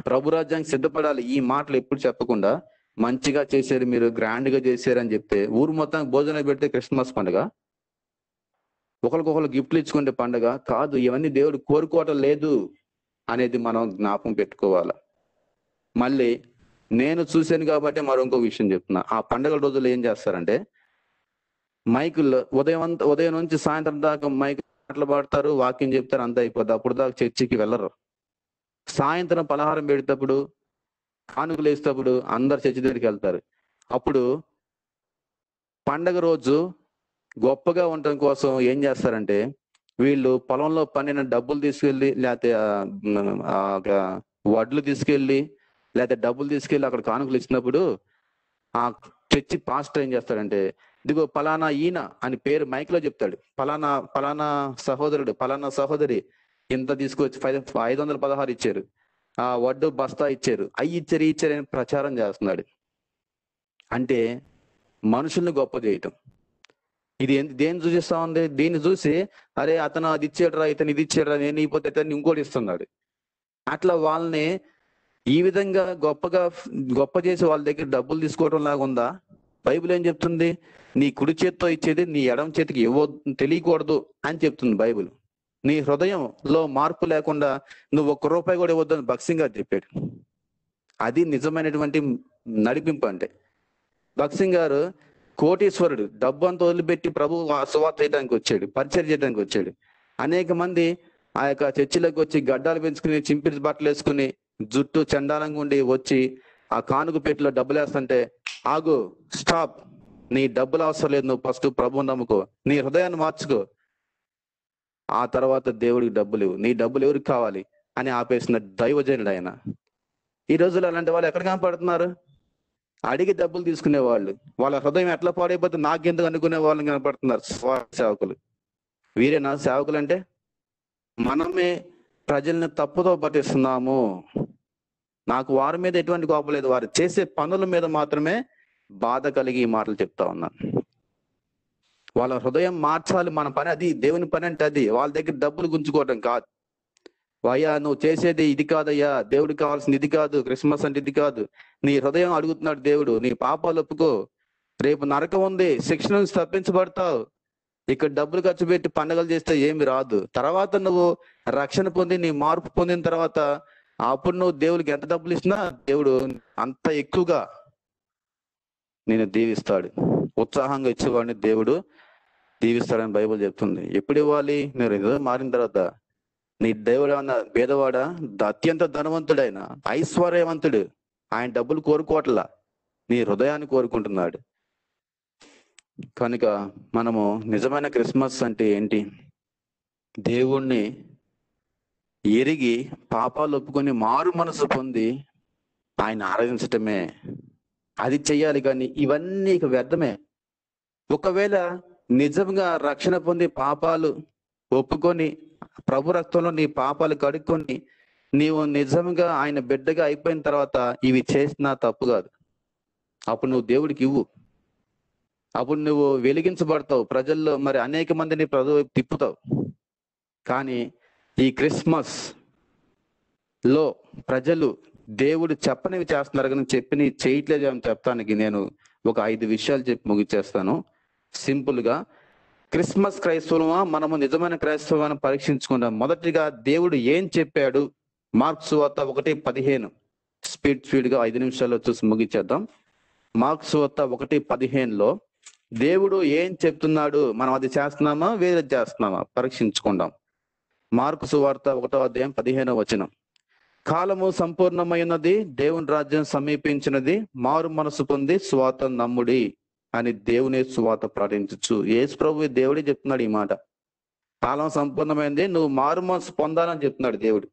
ప్రభు రాజ్యానికి సిద్ధపడాలి. ఈ మాటలు ఎప్పుడు చెప్పకుండా మంచిగా చేశారు మీరు, గ్రాండ్ గా చేశారు అని చెప్తే ఊరు మొత్తం భోజనం పెడితే క్రిస్మస్ పండుగ, ఒకరికొకరు గిఫ్ట్లు ఇచ్చుకుంటే పండుగ కాదు. ఇవన్నీ దేవుడు కోరుకోవటం లేదు అనేది మనం జ్ఞాపకం పెట్టుకోవాలి. మళ్ళీ నేను చూశాను కాబట్టి మరో ఇంకో విషయం చెప్తున్నా. ఆ పండుగల రోజుల్లో ఏం చేస్తారంటే మైకుల్లో ఉదయం నుంచి సాయంత్రం దాకా మైకు పాటలు పాడతారు, వాక్యం చెప్తారు, అంతా అయిపోద్ది. అప్పుడు దాకా చర్చికి వెళ్ళరు. సాయంత్రం పలహారం పెడేటప్పుడు, కానుకలు వేసేటప్పుడు అందరు చర్చి దగ్గరికి వెళ్తారు. అప్పుడు పండగ రోజు గొప్పగా ఉండటం కోసం ఏం చేస్తారంటే వీళ్ళు పొలంలో పండిన డబ్బులు తీసుకెళ్ళి, లేకపోతే వడ్లు తీసుకెళ్ళి, లేకపోతే డబ్బులు తీసుకెళ్ళి అక్కడ కానుకలు ఇచ్చినప్పుడు ఆ చర్చి పాస్టర్ ఏం చేస్తాడంటే ఇదిగో పలానా ఈయన అని పేరు మైక్ లో చెప్తాడు. పలానా సహోదరుడు, పలానా సహోదరి ఇంత తీసుకొచ్చి 516 ఇచ్చారు, ఆ వడ్డు బస్తా ఇచ్చారు, అవి ఇచ్చారు అని ప్రచారం చేస్తున్నాడు. అంటే మనుషుల్ని గొప్ప చేయటం. ఇది దేన్ని సూచిస్తా ఉంది? దీన్ని చూసి అరే అతను అది ఇచ్చాడురా, ఇతను ఇది ఇచ్చాడురా, నేను ఇపోతే ఇతను ఇంకోటి ఇస్తున్నాడు. అట్లా వాళ్ళని ఈ విధంగా గొప్ప చేసి వాళ్ళ దగ్గర డబ్బులు తీసుకోవడం లాగా ఉందా? బైబిల్ ఏం చెప్తుంది? నీ కుడి చేతితో ఇచ్చేది నీ ఎడమ చేతికి తెలియకూడదు అని చెప్తుంది బైబిల్. నీ హృదయంలో మార్పు లేకుండా నువ్వు ₹1 కూడా ఇవ్వద్దని భక్సింగ్ గారు చెప్పాడు. అది నిజమైనటువంటి నడిపింపు. అంటే భక్సింగ్ గారు కోటీశ్వరుడు, డబ్బు అంతా వదిలిపెట్టి ప్రభు సువార్త చేయడానికి వచ్చాడు, పరిచయం చేయడానికి వచ్చాడు. అనేక మంది ఆ యొక్క చర్చిలోకి వచ్చి గడ్డాలు పెంచుకుని, చింపిరి బట్టలు వేసుకుని, జుట్టు చండాలంగా ఉండి వచ్చి ఆ కానుక పెట్టిలో డబ్బులు వేస్తుంటే ఆగు, స్టాప్, నీ డబ్బులు అవసరం లేదు, నువ్వు ఫస్ట్ ప్రభువుని నమ్ముకో, నీ హృదయాన్ని మార్చుకో, ఆ తర్వాత దేవుడికి డబ్బులు ఇవ్వు, నీ డబ్బులు ఎవరికి కావాలి అని ఆపేసిన దైవజనుడు ఆయన. ఈ రోజుల్లో అలాంటి వాళ్ళు ఎక్కడ కనపడుతున్నారు? అడిగి డబ్బులు తీసుకునే వాళ్ళు. వాళ్ళ హృదయం ఎట్లా పాడైపోతే నాకెందుకు అనుకునే వాళ్ళని కనపడుతున్నారు సేవకులు. వీరేనా సేవకులు అంటే? మనమే ప్రజల్ని తప్పుతో పట్టిస్తున్నాము. నాకు వారి మీద ఎటువంటి కోపం లేదు, వారు చేసే పనుల మీద మాత్రమే బాధ కలిగి ఈ మాటలు చెప్తా ఉన్నాను. వాళ్ళ హృదయం మార్చాలి. మన పని అది, దేవుని పని అంటే అది. వాళ్ళ దగ్గర డబ్బులు గుంజుకోవడం కాదు. అయ్యా నువ్వు చేసేది ఇది కాదయ్యా, దేవుడికి కావాల్సింది ఇది కాదు, క్రిస్మస్ అంటే ఇది కాదు. నీ హృదయం అడుగుతున్నాడు దేవుడు, నీ పాపాలు ఒప్పుకో, రేపు నరకం ఉంది, శిక్ష నుంచి తప్పించబడతావు. ఇక్కడ డబ్బులు ఖర్చు పెట్టి పండుగలు చేస్తే ఏమి రాదు. తర్వాత నువ్వు రక్షణ పొంది నీ మార్పు పొందిన తర్వాత అప్పుడు నువ్వు దేవుడికి ఎంత డబ్బులు ఇచ్చినా దేవుడు అంత ఎక్కువగా నేను దీవిస్తాడు. ఉత్సాహంగా ఇచ్చేవాడిని దేవుడు దీవిస్తాడని బైబిల్ చెప్తుంది. ఎప్పుడు ఇవ్వాలి? నేను ఏదో మారిన తర్వాత. నీ దేవుడు ఏమన్నా పేదవాడా? అత్యంత ధనవంతుడైన ఐశ్వర్యవంతుడు, ఆయన డబ్బులు కోరుకోవట్లా, నీ హృదయాన్ని కోరుకుంటున్నాడు. కనుక మనము నిజమైన క్రిస్మస్ అంటే ఏంటి? దేవుణ్ణి ఎరిగి పాపాలు ఒప్పుకొని మారు మనసు పొంది ఆయన ఆరాధించటమే. అది చెయ్యాలి. కానీ ఇవన్నీ ఇక వ్యర్థమే. ఒకవేళ నిజంగా రక్షణ పొంది పాపాలు ఒప్పుకొని ప్రభు రక్తంలో నీ పాపాలు కడుక్కొని నీవు నిజంగా ఆయన బిడ్డగా అయిపోయిన తర్వాత ఇవి చేసినా తప్పు కాదు. అప్పుడు నువ్వు దేవుడికి ఇవ్వు. అప్పుడు నువ్వు వెలిగించబడతావు, ప్రజల్లో మరి అనేక మందిని ప్రభు వైపు తిప్పుతావు. కానీ ఈ క్రిస్మస్ లో ప్రజలు దేవుడు చెప్పనివి చేస్తున్నారు కానీ చెప్పిన చేయట్లేదు అని చెప్తానికి నేను ఒక 5 విషయాలు చెప్పి ముగిచేస్తాను. సింపుల్ గా క్రిస్మస్ క్రైస్తవులమా మనము నిజమైన క్రైస్తవాన్ని పరీక్షించుకుందాం. మొదటిగా దేవుడు ఏం చెప్పాడు? మార్క్స్ సువార్త 1:15 స్పీడ్ గా 5 నిమిషాల్లో చూసి ముగిచేద్దాం. మార్క్స్ సువార్త 1:15 దేవుడు ఏం చెప్తున్నాడు? మనం అది చేస్తున్నామా వేరే చేస్తున్నామా పరీక్షించుకుందాం. మార్కు సువార్త 1:15 కాలము సంపూర్ణమైనది, దేవుని రాజ్యం సమీపించినది, మారు మనసు పొంది సువార్త నమ్ముడి అని దేవుని సువార్త ప్రకటించచ్చు. యేసు ప్రభు దేవుడే చెప్తున్నాడు ఈ మాట. కాలం సంపూర్ణమైంది, నువ్వు మారు మనసు పొందాలని చెప్తున్నాడు దేవుడు.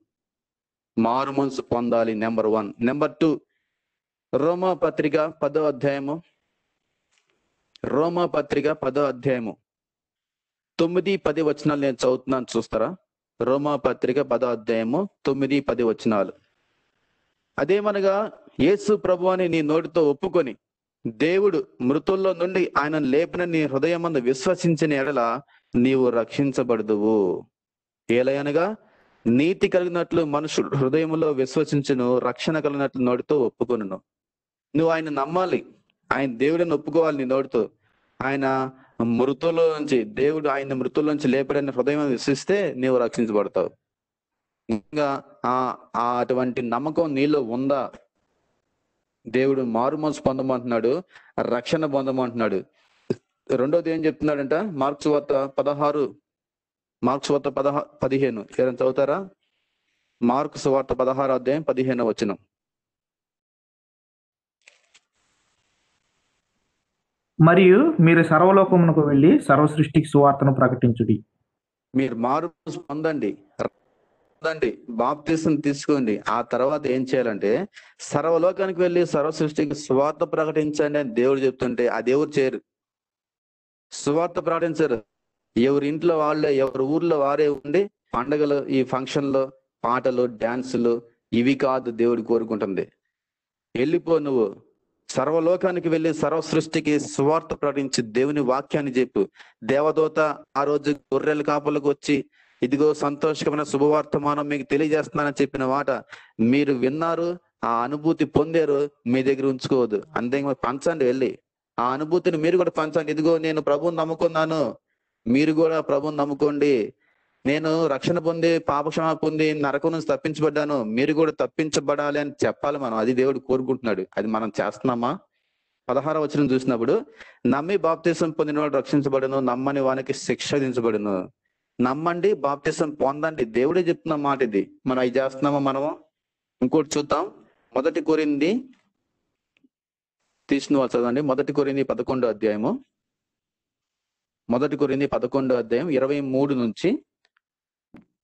మారు మనసు పొందాలి, నెంబర్ 1. నెంబర్ 2, రోమా పత్రిక 10వ అధ్యాయము 9-10 వచనాలు నేను చదువుతున్నాను, చూస్తారా? రోమా పత్రిక 10వ అధ్యాయము 9-10 వచనాలు. అదేమనగా యేసు ప్రభు అని నీ నోటితో ఒప్పుకొని దేవుడు మృతుల్లో నుండి ఆయన లేపిన నీ హృదయమందు విశ్వసించిన ఎడల నీవు రక్షించబడదువు. ఏలయనగా నీతి కలిగినట్లు మనుషుడు హృదయంలో విశ్వసించును, రక్షణ కలిగినట్లు నోటితో ఒప్పుకొనును. నువ్వు ఆయన నమ్మాలి, ఆయన దేవుడిని ఒప్పుకోవాలి నీ నోటితో. ఆయన మృతుల్లో నుంచి దేవుడు ఆయన మృతుల్లో నుంచి లేపడని హృదయం విశ్వసిస్తే నీవు రక్షించబడతావు. ఇంకా అటువంటి నమ్మకం నీలో ఉందా? దేవుడు మారు మనసు పొందమంటున్నాడు, రక్షణ పొందమంటున్నాడు. రెండోది ఏం చెప్తున్నాడంట? మార్క్స్ వార్త 15 ఎవరైనా చదువుతారా? మార్క్స్ వార్త 16వ అధ్యాయం 15వ వచనం. మరియు మీరు సర్వలోకమునకు వెళ్ళి సర్వ సృష్టికి సువార్తను ప్రకటించుడి. మీరు మారు మనసు పొందండి, బాప్తిసం తీసుకోండి. ఆ తర్వాత ఏం చేయాలంటే సర్వలోకానికి వెళ్ళి సర్వ సృష్టికి సువార్త ప్రకటించండి అని దేవుడు చెప్తుంటే అది ఎవరు చేయరు, సువార్త ప్రకటించరు. ఎవరి ఇంట్లో వాళ్ళే, ఎవరి ఊర్లో వారే ఉండి పండగలు, ఈ ఫంక్షన్లు, పాటలు, డాన్సులు ఇవి కాదు దేవుడు కోరుకుంటుంది. వెళ్ళిపో, నువ్వు సర్వలోకానికి వెళ్ళి సర్వ సృష్టికి సువార్త ప్రకటించి దేవుని వాక్యాన్ని చెప్పు. దేవదూత ఆ రోజు గొర్రెల కాపులకు వచ్చి ఇదిగో సంతోషకమైన శుభవార్తమానం మీకు తెలియజేస్తున్నానని చెప్పిన మాట మీరు విన్నారు, ఆ అనుభూతి పొందారు, మీ దగ్గర ఉంచుకోవద్దు. అంతే పంచండి, వెళ్ళి ఆ అనుభూతిని మీరు కూడా పంచండి. ఇదిగో నేను ప్రభువుని నమ్ముకున్నాను, మీరు కూడా ప్రభువుని నమ్ముకోండి. నేను రక్షణ పొంది పాపక్షమ పొంది నరకం నుంచి తప్పించబడ్డాను, మీరు కూడా తప్పించబడాలి అని చెప్పాలి మనం. అది దేవుడు కోరుకుంటున్నాడు. అది మనం చేస్తున్నామా? 16వ వచనం చూసినప్పుడు నమ్మి బాప్తిసం పొందిన వాడు రక్షించబడును, నమ్మని వానికి శిక్ష విధించబడును. నమ్మండి, బాప్తిసం పొందండి, దేవుడే చెప్తున్న మాట ఇది. మనం అవి చేస్తున్నామా మనము? ఇంకోటి చూద్దాం. 1 కొరింథీ తీసిన వాళ్ళు చదవండి. 1 కొరింథీ 11వ అధ్యాయము 1 కొరింథీ 11వ అధ్యాయం 23 నుంచి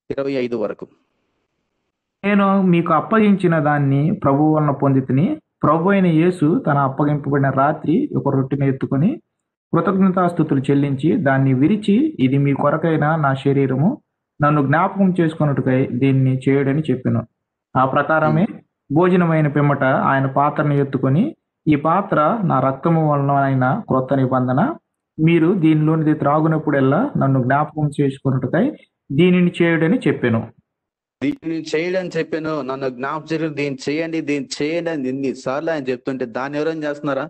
25 వరకు. నేను మీకు అప్పగించిన దాన్ని ప్రభువు వలన పొందితిని. ప్రభు అయిన యేసు తన అప్పగింపబడిన రాత్రి ఒక రొట్టెను ఎత్తుకొని కృతజ్ఞతాస్తుతులు చెల్లించి దాన్ని విరిచి, ఇది మీ కొరకైన నా శరీరము, నన్ను జ్ఞాపకం చేసుకొనుటకై దీన్ని చేయడని చెప్పెను. ఆ ప్రకారమే భోజనమైన పిమ్మట ఆయన పాత్రను ఎత్తుకొని, ఈ పాత్ర నా రక్తము వలన అయిన క్రొత్త నిబంధన, మీరు దీనిలోనిది త్రాగునప్పుడెల్లా నన్ను జ్ఞాపకం చేసుకొనుటకై దీనిని చేయడని చెప్పెను. దీన్ని చేయడని చెప్పాను, నన్ను జ్ఞాపకం, దీన్ని చేయండి అని ఎన్నిసార్లు ఆయన చెప్తుంటే దాన్ని ఎవరైనా చేస్తున్నారా?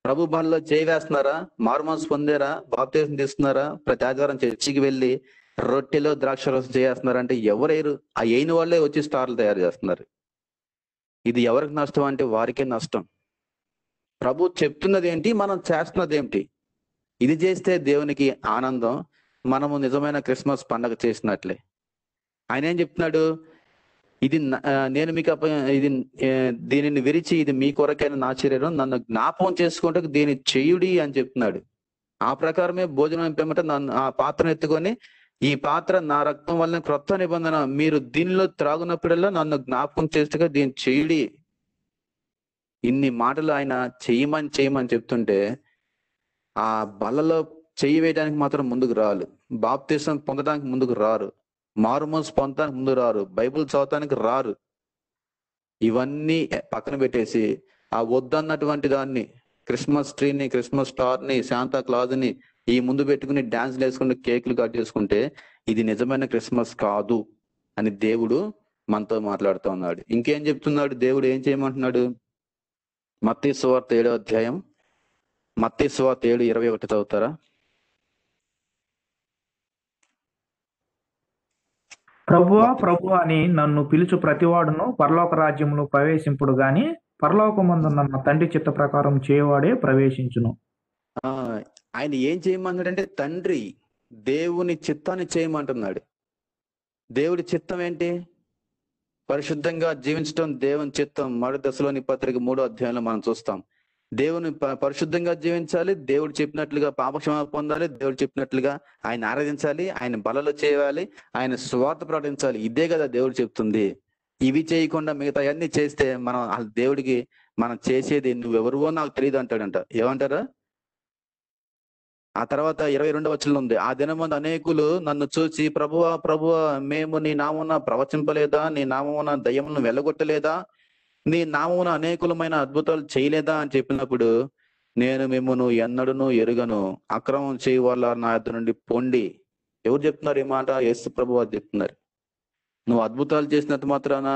ప్రభు బల్లో చేయి వేస్తున్నారా? మారుమనసు పొందారా? బాప్తిసం తీసుకున్నారా? ప్రతి ఆదివారం చర్చికి వెళ్ళి రొట్టెలో ద్రాక్ష రసం చేస్తున్నారా? అంటే ఎవరేరు? ఆ అయిన వాళ్ళే వచ్చి స్టార్లు తయారు చేస్తున్నారు. ఇది ఎవరికి నష్టం అంటే వారికే నష్టం. ప్రభు చెప్తున్నది ఏంటి, మనం చేస్తున్నది ఏంటి? ఇది చేస్తే దేవునికి ఆనందం, మనము నిజమైన క్రిస్మస్ పండగ చేసినట్లే. ఆయన ఏం చెప్తున్నాడు? ఇది నేను మీకు దీనిని విరిచి, ఇది మీ కొరకైన నా శరీరం, నన్ను జ్ఞాపకం చేసుకుంటే దీన్ని చేయుడి అని చెప్తున్నాడు. ఆ ప్రకారమే భోజనం పిమ్మట నన్ను ఆ పాత్రను ఎత్తుకొని, ఈ పాత్ర నా రక్తం వల్ల క్రొత్త నిబంధన, మీరు దీనిలో త్రాగునప్పుడల్లా నన్ను జ్ఞాపకం చేస్తూ దీన్ని చేయుడి. ఇన్ని మాటలు ఆయన చేయమని చెప్తుంటే ఆ బలలో చెయ్యి వేయడానికి మాత్రం ముందుకు రారు, బాప్తిసం పొందడానికి ముందుకు రారు, మారుమనసు పొందడానికి ముందుకు రారు, బైబిల్ చదవటానికి రారు. ఇవన్నీ పక్కన పెట్టేసి ఆ వద్దన్నటువంటి దాన్ని, క్రిస్మస్ ట్రీని, క్రిస్మస్ స్టార్ని, శాంతా క్లాజ్ని ఈ ముందు పెట్టుకుని డాన్స్లు వేసుకుంటూ కేకులు కట్ చేసుకుంటే ఇది నిజమైన క్రిస్మస్ కాదు అని దేవుడు మనతో మాట్లాడుతూ ఉన్నాడు. ఇంకేం చెప్తున్నాడు దేవుడు, ఏం చేయమంటున్నాడు? మత్తయి సువార్త 7వ అధ్యాయం, మత్తయి సువార్త 7:21 చదువుతారా? ప్రభువా ప్రభువా అని నన్ను పిలుచు ప్రతివాడును పరలోక రాజ్యమును ప్రవేశింపుడు గాని పరలోకమందున్న నా తండ్రి చిత్త ప్రకారం చేయవాడే ప్రవేశించును. ఆయన ఏం చేయమంటున్నాడంటే తండ్రి దేవుని చిత్తాన్ని చేయమంటున్నాడు. దేవుడి చిత్తం ఏంటి? పరిశుద్ధంగా జీవించడం దేవుని చిత్తం. మొదటి దశలోని పత్రిక 3వ అధ్యాయంలో మనం చూస్తాం. దేవుని పరిశుద్ధంగా జీవించాలి, దేవుడు చెప్పినట్లుగా పాపక్షమాపణ పొందాలి, దేవుడు చెప్పినట్లుగా ఆయన ఆరాధించాలి, ఆయన బలలో చేయాలి, ఆయన స్వార్థ ప్రకటించాలి. ఇదే కదా దేవుడు చెప్తుంది. ఇవి చేయకుండా మిగతా అన్ని చేస్తే మనం దేవుడికి మనం చేసేది నువ్వెవరువో నాకు తెలియదు అంటాడంట. ఏమంటారా? ఆ తర్వాత 22వ వచనంలో ఉంది, ఆ దినమందు అనేకులు నన్ను చూసి ప్రభువా ప్రభువా మేము నీ నామమున ప్రవచింపలేదా, నీ నామమున దయ్యములను వెళ్ళగొట్టలేదా, నీ నామమున అనేకులమైన అద్భుతాలు చేయలేదా అని చెప్పినప్పుడు నేను మిమ్మల్ని ఎన్నడూను ఎరుగను, అక్రమం చేయ వాళ్ళ నా యొద్ద నుండి పొండి. ఎవరు చెప్తున్నారు ఈ మాట? యేసు ప్రభువు వారు చెప్తున్నారు. నువ్వు అద్భుతాలు చేసినంత మాత్రాన,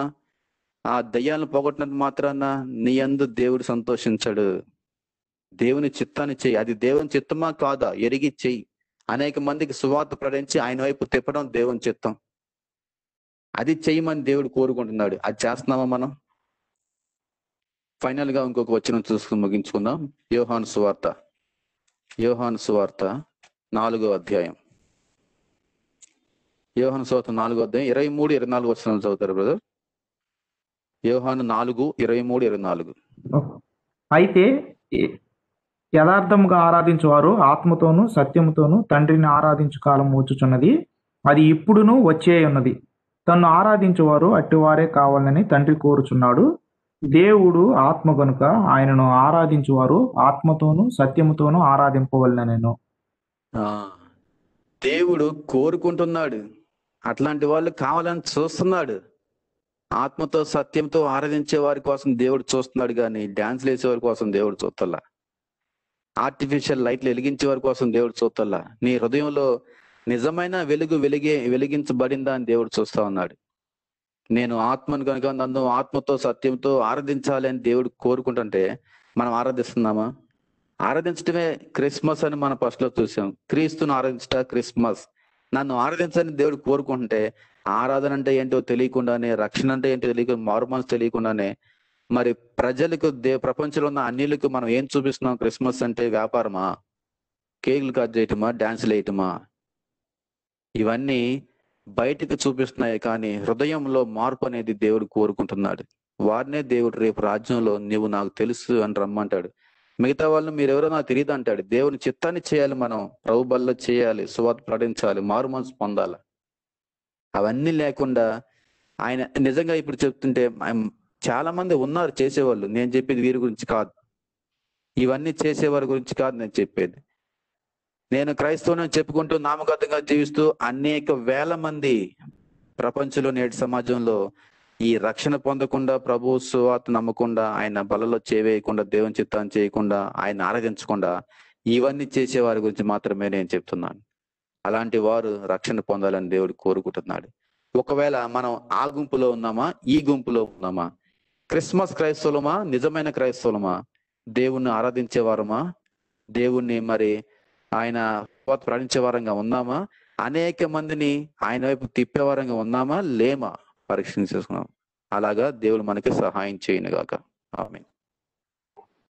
ఆ దయ్యాలను పోగొట్టినంత మాత్రాన నీ యందు దేవుడు సంతోషించాడు. దేవుని చిత్తాన్ని చెయ్యి. అది దేవుని చిత్తమా కాదా ఎరిగి చెయ్యి. అనేక మందికి సువార్త ప్రకటించి ఆయన వైపు తిప్పడం దేవుని చిత్తం. అది చెయ్యమని దేవుడు కోరుకుంటున్నాడు. అది చేస్తున్నామా మనం? ఫైనల్ గా ఇంకొక వచనం చూసుకుని ముగించుకుందాం. యోహాను సువార్త 4వ అధ్యాయం. యోహాను సువార్త 4వ అధ్యాయం 23-24 వచనాలు చదువుతారు బ్రదర్. యోహాను 4:23-24. అయితే యథార్థముగా ఆరాధించువారు ఆత్మతోనూ సత్యముతోనూ తండ్రిని ఆరాధించు కాలం వచ్చుచున్నది, అది ఇప్పుడును వచ్చే ఉన్నది. తన్ను ఆరాధించువారు అట్టివారే కావాలని తండ్రి కోరుచున్నాడు. దేవుడు ఆత్మ గనుక ఆయనను ఆరాధించువారు ఆత్మతోనూ సత్యముతోనూ ఆరాధింపవలెనెను. దేవుడు కోరుకుంటున్నాడు, అట్లాంటి వాళ్ళు కావాలని చూస్తున్నాడు. ఆత్మతో సత్యంతో ఆరాధించే వారి కోసం దేవుడు చూస్తున్నాడు, కానీ డాన్స్లు వేసే వారి కోసం దేవుడు చూస్తల్లా. ఆర్టిఫిషియల్ లైట్లు వెలిగించే వారి కోసం దేవుడు చూస్తల్లా. నీ హృదయంలో నిజమైన వెలుగు వెలిగించబడిందా అని దేవుడు చూస్తా ఉన్నాడు. నేను ఆత్మను కనుక నన్ను ఆత్మతో సత్యంతో ఆరాధించాలి అని దేవుడు కోరుకుంటుంటే మనం ఆరాధిస్తున్నామా? ఆరాధించడమే క్రిస్మస్ అని మనం ఫస్ట్ లో చూసాం. క్రీస్తును ఆరాధించట క్రిస్మస్. నన్ను ఆరాధించాలని దేవుడు కోరుకుంటుంటే ఆరాధన అంటే ఏంటో తెలియకుండానే, రక్షణ అంటే ఏంటో తెలియకుండా, మారుమనసు తెలియకుండానే మరి ప్రజలకు ప్రపంచంలో ఉన్న అన్యులకు మనం ఏం చూపిస్తున్నాం? క్రిస్మస్ అంటే వ్యాపారమా, కేకులు కట్ చేయటమా, డాన్సులు వేయటమా? ఇవన్నీ బయటకు చూపిస్తున్నాయి, కానీ హృదయంలో మార్పు అనేది దేవుడు కోరుకుంటున్నాడు. వారినే దేవుడు రేపు రాజ్యంలో నువ్వు నాకు తెలుసు అని రమ్మంటాడు. మిగతా వాళ్ళు మీరెవరో నాకు తెలియదు అంటాడు. దేవుని చిత్తాన్ని చేయాలి, మనం ప్రభు బల్ల చేయాలి, సువార్త ప్రకటించాలి, మారు మనసు పొందాలి. అవన్నీ లేకుండా ఆయన నిజంగా ఇప్పుడు చెప్తుంటే చాలా మంది ఉన్నారు చేసేవాళ్ళు. నేను చెప్పేది వీరి గురించి కాదు, ఇవన్నీ చేసేవారి గురించి కాదు నేను చెప్పేది. నేను క్రైస్తవుని చెప్పుకుంటూ నామకార్థంగా జీవిస్తూ అనేక వేల మంది ప్రపంచంలో నేటి సమాజంలో ఈ రక్షణ పొందకుండా, ప్రభు సువార్త నమ్మకుండా, ఆయన బలలో చేవేయకుండా, దేవుని చిత్తాన్ని చేయకుండా, ఆయన ఆరాధించకుండా ఇవన్నీ చేసే వారి గురించి మాత్రమే నేను చెప్తున్నాను. అలాంటి వారు రక్షణ పొందాలని దేవుడు కోరుకుంటున్నాడు. ఒకవేళ మనం ఆ గుంపులో ఉన్నామా, ఈ గుంపులో ఉన్నామా? క్రిస్మస్ క్రైస్తవులమా, నిజమైన క్రైస్తవులమా? దేవుణ్ణి ఆరాధించే వారమా? దేవుణ్ణి మరి ఆయన ప్రకటించే వారంగా ఉన్నామా? అనేక మందిని ఆయన వైపు తిప్పే వారంగా ఉన్నామా, లేమా? పరీక్ష చేసుకున్నాం. అలాగా దేవుడు మనకి సహాయం చేయనుగాక. ఆమేన్.